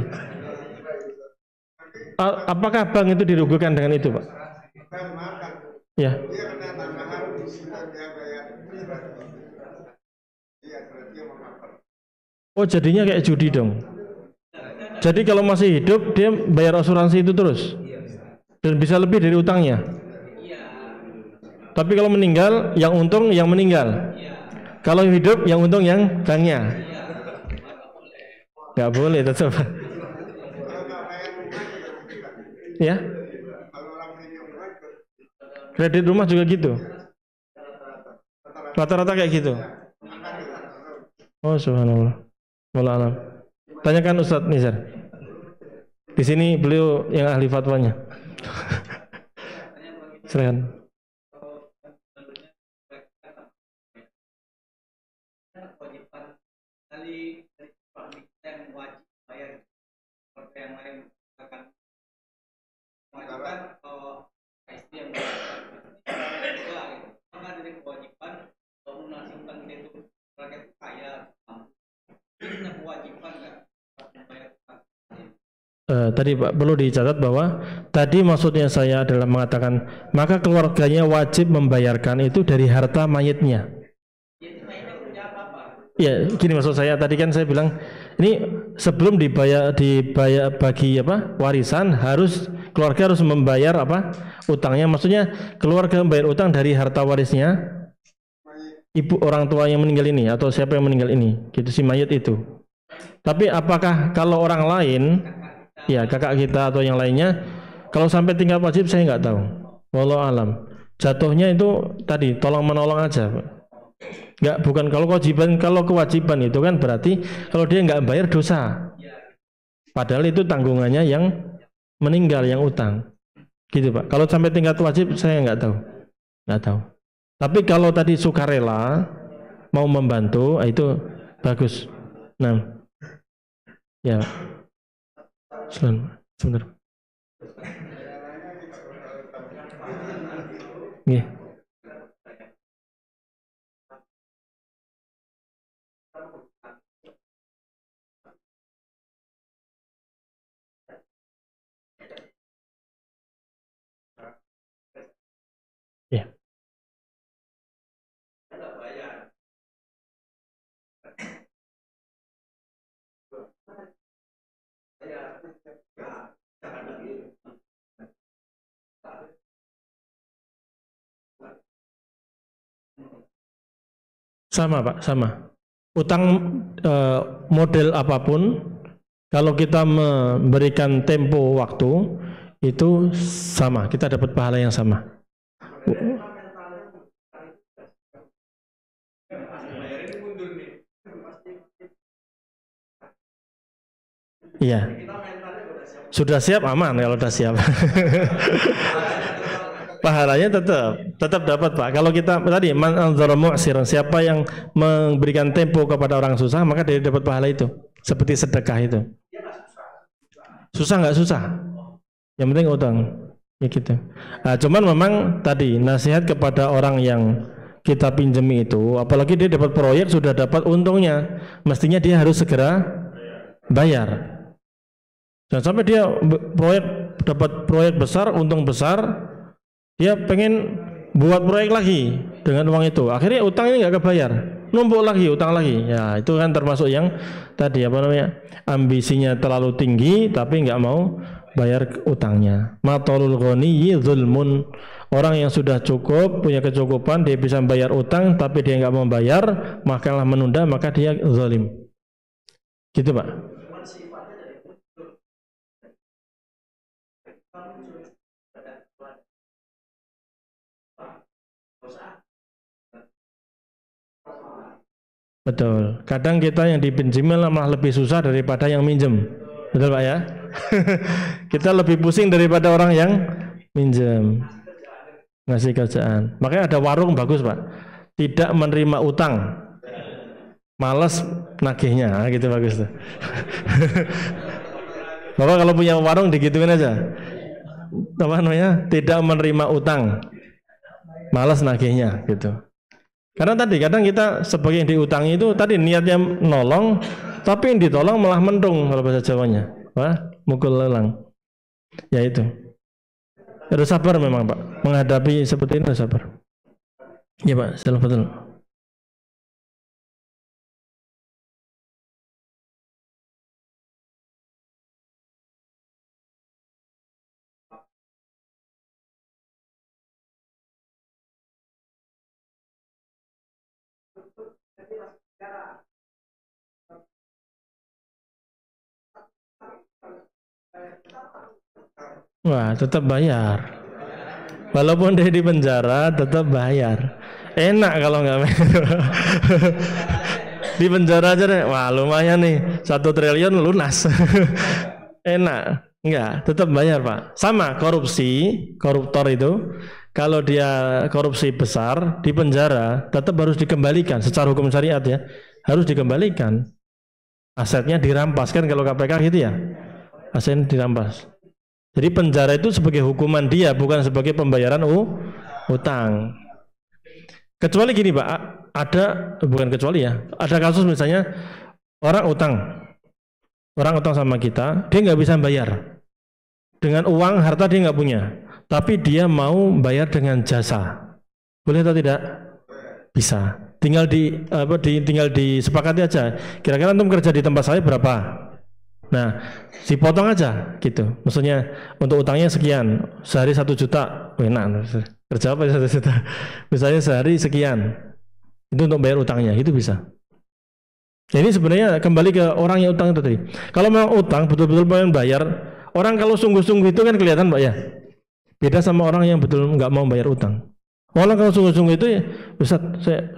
Apakah bank itu dirugikan dengan itu, Pak? Ya. Oh, jadinya kayak judi dong. Jadi kalau masih hidup dia bayar asuransi itu terus dan bisa lebih dari utangnya. Tapi kalau meninggal, yang untung yang meninggal. Kalau hidup, yang untung yang banknya. Nggak boleh, tetap. Ya. Kredit rumah juga gitu. Rata-rata kayak gitu. Oh, subhanallah. Wallahu a'lam. Tanyakan Ustaz Nizar. Di sini beliau yang ahli fatwanya. Silakan. Tadi Pak perlu dicatat bahwa tadi maksudnya saya adalah mengatakan maka keluarganya wajib membayarkan itu dari harta mayitnya. Ya, gini maksud saya tadi kan saya bilang ini sebelum dibayar bagi apa warisan harus keluarga harus membayar apa utangnya. Maksudnya keluarga membayar utang dari harta warisnya ibu orang tua yang meninggal ini atau siapa yang meninggal ini, gitu si mayit itu. Tapi apakah kalau orang lain, ya kakak kita atau yang lainnya, kalau sampai tingkat wajib saya nggak tahu. Wallahu alam. Jatuhnya itu tadi tolong menolong aja, Pak. Nggak, bukan kalau kewajiban itu kan berarti kalau dia nggak bayar dosa. Padahal itu tanggungannya yang meninggal yang utang, gitu Pak. Kalau sampai tingkat wajib saya nggak tahu. Tapi kalau tadi sukarela mau membantu itu bagus. Nah, ya. Sebentar. Nggih. Ya. Sama Pak, sama. Utang model apapun, kalau kita memberikan tempo waktu, itu sama, kita dapat pahala yang sama. Iya. Sudah siap aman kalau sudah siap. Pahalanya tetap dapat Pak. Kalau kita tadi man anzara mu'siran, siapa yang memberikan tempo kepada orang susah maka dia dapat pahala itu. Seperti sedekah itu. Susah nggak susah? Yang penting utang. Ya gitu. Nah, cuman memang tadi nasihat kepada orang yang kita pinjami itu, apalagi dia dapat proyek sudah dapat untungnya, mestinya dia harus segera bayar. Jangan sampai dia dapat proyek besar, untung besar, dia pengen buat proyek lagi dengan uang itu, akhirnya utang ini nggak kebayar, numpuk lagi, utang lagi. Ya itu kan termasuk yang tadi apa namanya, ambisinya terlalu tinggi tapi nggak mau bayar utangnya. Matalul ghaniyyi zulmun, orang yang sudah cukup, punya kecukupan, dia bisa bayar utang tapi dia nggak mau bayar, makalah menunda, maka dia zalim. Gitu Pak. Betul. Kadang kita yang dipinjam malah lebih susah daripada yang minjem. Betul Pak ya? Kita lebih pusing daripada orang yang minjem. Ngasih kerjaan. Makanya ada warung bagus Pak. Tidak menerima utang. Males nagihnya, gitu bagus tuh. Bapak kalau punya warung digituin aja. Apa namanya? Tidak menerima utang. Males nagihnya, gitu. Karena tadi kadang kita sebagai yang diutangi itu tadi niatnya nolong, tapi yang ditolong malah mendung kalau bahasa Jawanya. Wah, mukul lelang. Ya itu. Harus sabar memang Pak. Menghadapi seperti ini harus sabar. Ya Pak, betul. Wah, tetap bayar. Walaupun dia di penjara, tetap bayar. Enak kalau nggak bayar. Di penjara aja deh. Wah, lumayan nih, 1 triliun lunas. Enak. Enggak, tetap bayar Pak. Sama korupsi, koruptor itu kalau dia korupsi besar di penjara tetap harus dikembalikan secara hukum syariat ya, harus dikembalikan. Asetnya dirampas kan kalau KPK gitu ya, asetnya dirampas. Jadi penjara itu sebagai hukuman dia, bukan sebagai pembayaran utang. Kecuali gini Pak, ada bukan kecuali ya, ada kasus misalnya orang utang sama kita, dia nggak bisa bayar dengan uang harta dia nggak punya, tapi dia mau bayar dengan jasa, boleh atau tidak? Bisa. Tinggal disepakati aja. Kira-kira antum kerja di tempat saya berapa? Nah, dipotong aja gitu. Maksudnya untuk utangnya sekian, sehari 1 juta. Enak. Kerja apa 1 juta? Misalnya sehari sekian. Itu untuk bayar utangnya, itu bisa. Ini sebenarnya kembali ke orang yang utang itu tadi. Kalau memang utang betul-betul pengen bayar, orang kalau sungguh-sungguh itu kan kelihatan Pak ya. Beda sama orang yang betul nggak mau bayar utang. Orang kalau sungguh-sungguh itu ya, Ustaz,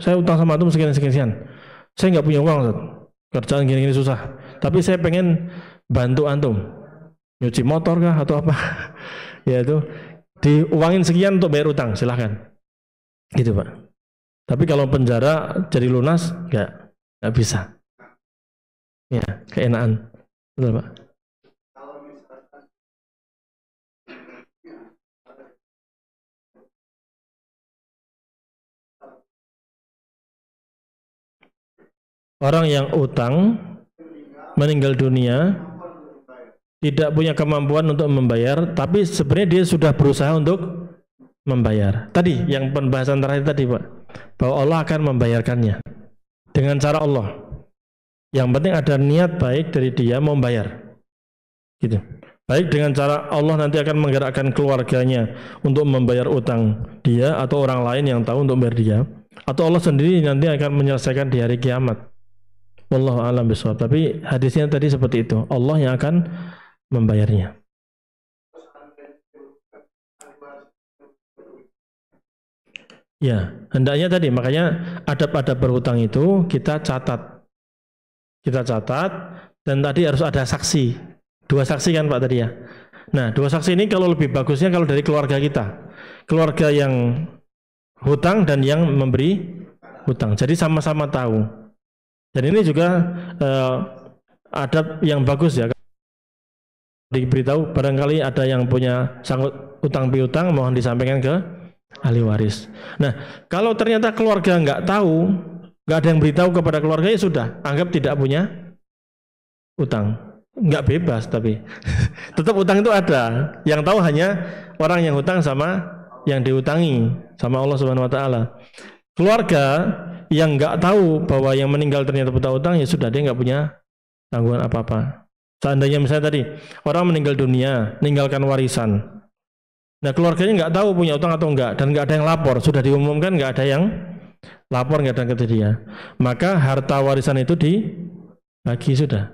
saya utang sama antum sekian. Saya nggak punya uang, Ustaz. Kerjaan gini-gini susah. Tapi saya pengen bantu antum. Nyuci motor kah atau apa? Ya itu diuangin sekian untuk bayar utang, silahkan. Gitu Pak. Tapi kalau penjara jadi lunas, nggak bisa. Ya, keenaan. Betul Pak. Orang yang utang meninggal dunia tidak punya kemampuan untuk membayar, tapi sebenarnya dia sudah berusaha untuk membayar. Tadi yang pembahasan terakhir tadi Pak, bahwa Allah akan membayarkannya dengan cara Allah. Yang penting ada niat baik dari dia mau membayar. Gitu. Baik dengan cara Allah nanti akan menggerakkan keluarganya untuk membayar utang dia atau orang lain yang tahu untuk membayar dia, atau Allah sendiri nanti akan menyelesaikan di hari kiamat. Wallahu a'lam bishawab. Tapi hadisnya tadi seperti itu. Allah yang akan membayarnya. Ya, hendaknya tadi makanya adab-adab berhutang itu kita catat. Kita catat dan tadi harus ada saksi. 2 saksi kan Pak tadi ya. Nah, 2 saksi ini kalau lebih bagusnya kalau dari keluarga kita. Keluarga yang hutang dan yang memberi hutang. Jadi sama-sama tahu. Dan ini juga adab yang bagus ya. Diberitahu barangkali ada yang punya sangkut utang piutang mohon disampaikan ke ahli waris. Nah, kalau ternyata keluarga nggak tahu, nggak ada yang beritahu kepada keluarga, ya sudah, anggap tidak punya utang. Nggak bebas tapi tetap utang itu ada. Yang tahu hanya orang yang hutang sama yang diutangi sama Allah Subhanahu wa taala. Keluarga yang nggak tahu bahwa yang meninggal ternyata punya utang, ya sudah, dia nggak punya tanggungan apa-apa. Seandainya misalnya tadi orang meninggal dunia, meninggalkan warisan, nah keluarganya nggak tahu punya utang atau enggak, dan nggak ada yang lapor, sudah diumumkan nggak ada yang lapor, nggak ada yang kejadian, maka harta warisan itu dibagi, sudah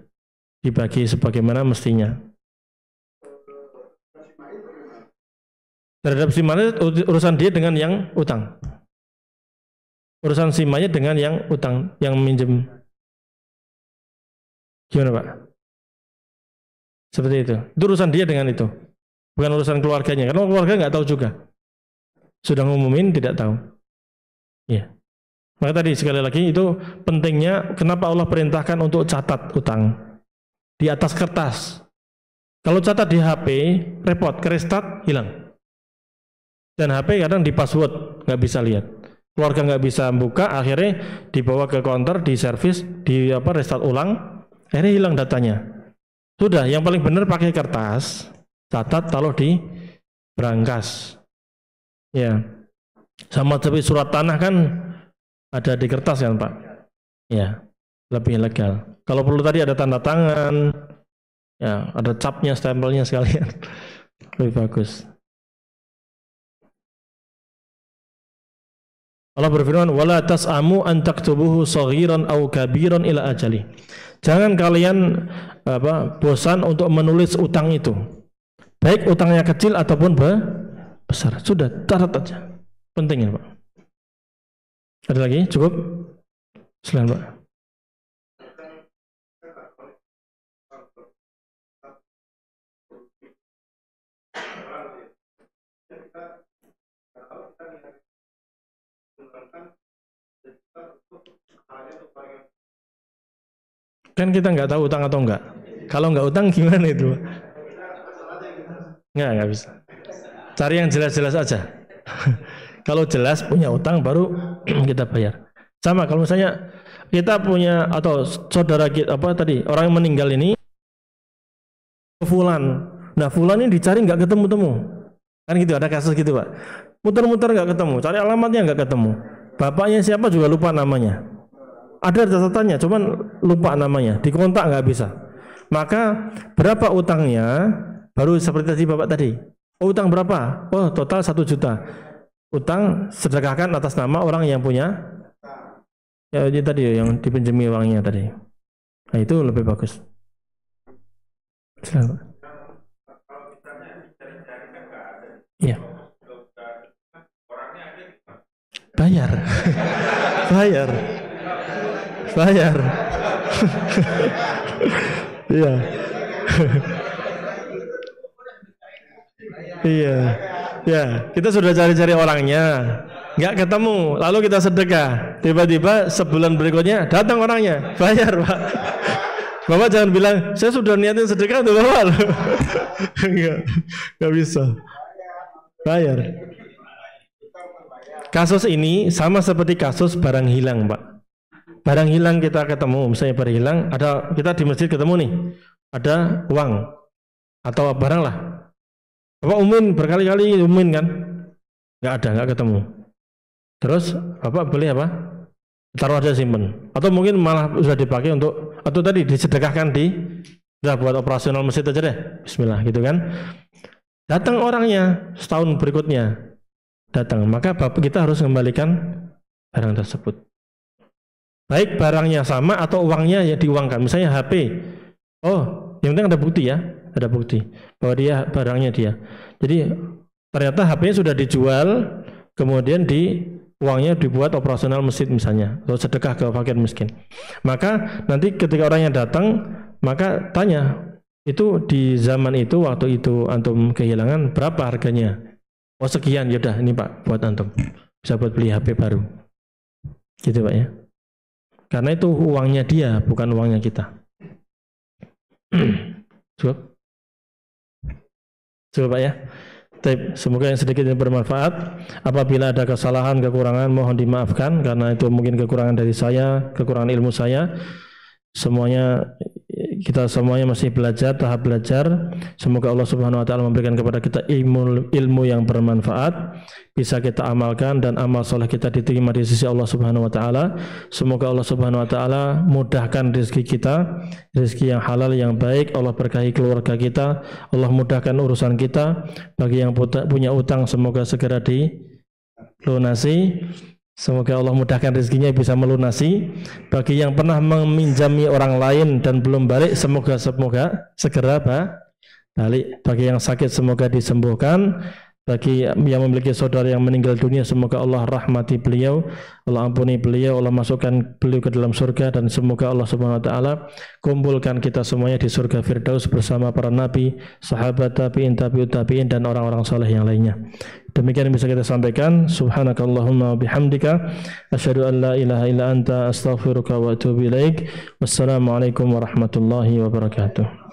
dibagi sebagaimana mestinya. Terhadap si mayit urusan dia dengan yang utang. Urusan si mayit dengan yang utang, yang minjem. Gimana Pak? Seperti itu. Itu urusan dia dengan itu. Bukan urusan keluarganya. Karena keluarga nggak tahu juga. Sudah ngumumin tidak tahu. Ya. Maka tadi sekali lagi itu pentingnya kenapa Allah perintahkan untuk catat utang di atas kertas. Kalau catat di HP repot, ke restart hilang. Dan HP kadang di password, nggak bisa lihat. Keluarga nggak bisa buka, akhirnya dibawa ke counter, di servis, di restart ulang, akhirnya hilang datanya. Sudah, yang paling benar pakai kertas, catat, taruh di brankas. Ya, sama seperti surat tanah kan ada di kertas kan Pak. Ya, lebih legal. Kalau perlu tadi ada tanda tangan, ya ada capnya, stempelnya sekalian, lebih bagus. Allah berfirman, "Wala tas'amu an taktubuhu shaghiran aw kabiran ila ajali." Jangan kalian bosan untuk menulis utang itu. Baik utangnya kecil ataupun besar. Sudah, catat aja. Pentingnya, Pak. Ada lagi? Cukup? Silakan, Pak. Kan kita nggak tahu utang atau enggak. Kalau nggak utang gimana itu? Nggak bisa. Cari yang jelas-jelas aja. Kalau jelas punya utang baru kita bayar. Sama kalau misalnya kita punya atau saudara kita apa tadi orang yang meninggal ini fulan. Nah fulan ini dicari nggak ketemu-temu. Kan gitu ada kasus gitu Pak. Muter-muter nggak ketemu, cari alamatnya nggak ketemu. Bapaknya siapa juga lupa namanya. Ada catatannya, cuman lupa namanya. Dikontak nggak bisa. Maka berapa utangnya? Baru seperti tadi Bapak tadi. Oh, utang berapa? Oh, total 1 juta. Utang sedekahkan atas nama orang yang punya. Ya, itu tadi yang dipinjami uangnya tadi. Nah, itu lebih bagus. Silakan. Iya. Bayar. Bayar. Bayar. Iya. Iya. Ya, kita sudah cari-cari orangnya, nggak ketemu, lalu kita sedekah. Tiba-tiba sebulan berikutnya datang orangnya, bayar Pak. Bapak jangan bilang, saya sudah niatin sedekah tuh Bapak. Nggak bisa. Bayar. Kasus ini sama seperti kasus barang hilang Pak. Barang hilang kita ketemu, misalnya barang hilang, ada kita di masjid ketemu nih, ada uang atau barang lah. Bapak umumin berkali-kali umumin kan, nggak ada, nggak ketemu. Terus Bapak beli apa? Taruh aja simpen. Atau mungkin malah sudah dipakai untuk, atau tadi disedekahkan udah buat operasional masjid aja deh. Bismillah gitu kan. Datang orangnya setahun berikutnya datang, maka Bapak kita harus kembalikan barang tersebut. Baik barangnya sama atau uangnya ya diuangkan. Misalnya HP. Oh, yang penting ada bukti ya. Ada bukti bahwa dia barangnya dia. Jadi ternyata HP-nya sudah dijual, kemudian uangnya dibuat operasional masjid misalnya, atau sedekah ke fakir miskin. Maka nanti ketika orangnya datang, maka tanya, itu di zaman itu waktu itu antum kehilangan berapa harganya? Oh sekian, yaudah ini Pak buat antum, bisa buat beli HP baru. Gitu Pak ya. Karena itu uangnya dia, bukan uangnya kita. Cukup. Coba Pak ya. Semoga yang sedikit ini bermanfaat. Apabila ada kesalahan, kekurangan, mohon dimaafkan karena itu mungkin kekurangan dari saya, kekurangan ilmu saya. Kita semuanya masih belajar, tahap belajar. Semoga Allah Subhanahu wa taala memberikan kepada kita ilmu yang bermanfaat, bisa kita amalkan dan amal soleh kita diterima di sisi Allah Subhanahu wa taala. Semoga Allah Subhanahu wa taala mudahkan rezeki kita, rezeki yang halal yang baik. Allah berkahi keluarga kita, Allah mudahkan urusan kita. Bagi yang punya utang semoga segera dilunasi. Semoga Allah mudahkan rezekinya bisa melunasi. Bagi yang pernah meminjami orang lain dan belum balik, semoga segera balik. Bagi yang sakit semoga disembuhkan. Bagi yang memiliki saudara yang meninggal dunia, semoga Allah rahmati beliau, Allah ampuni beliau, Allah masukkan beliau ke dalam surga, dan semoga Allah Subhanahu wa taala kumpulkan kita semuanya di surga Firdaus bersama para nabi, sahabat, tabi'in, tabi'ut tabi'in, dan orang-orang saleh yang lainnya. Demikian yang bisa kita sampaikan. Subhanakallahumma bihamdika asyhadu an la ilaha illa anta astaghfiruka wa atubu ilaik. Wassalamualaikum warahmatullahi wabarakatuh.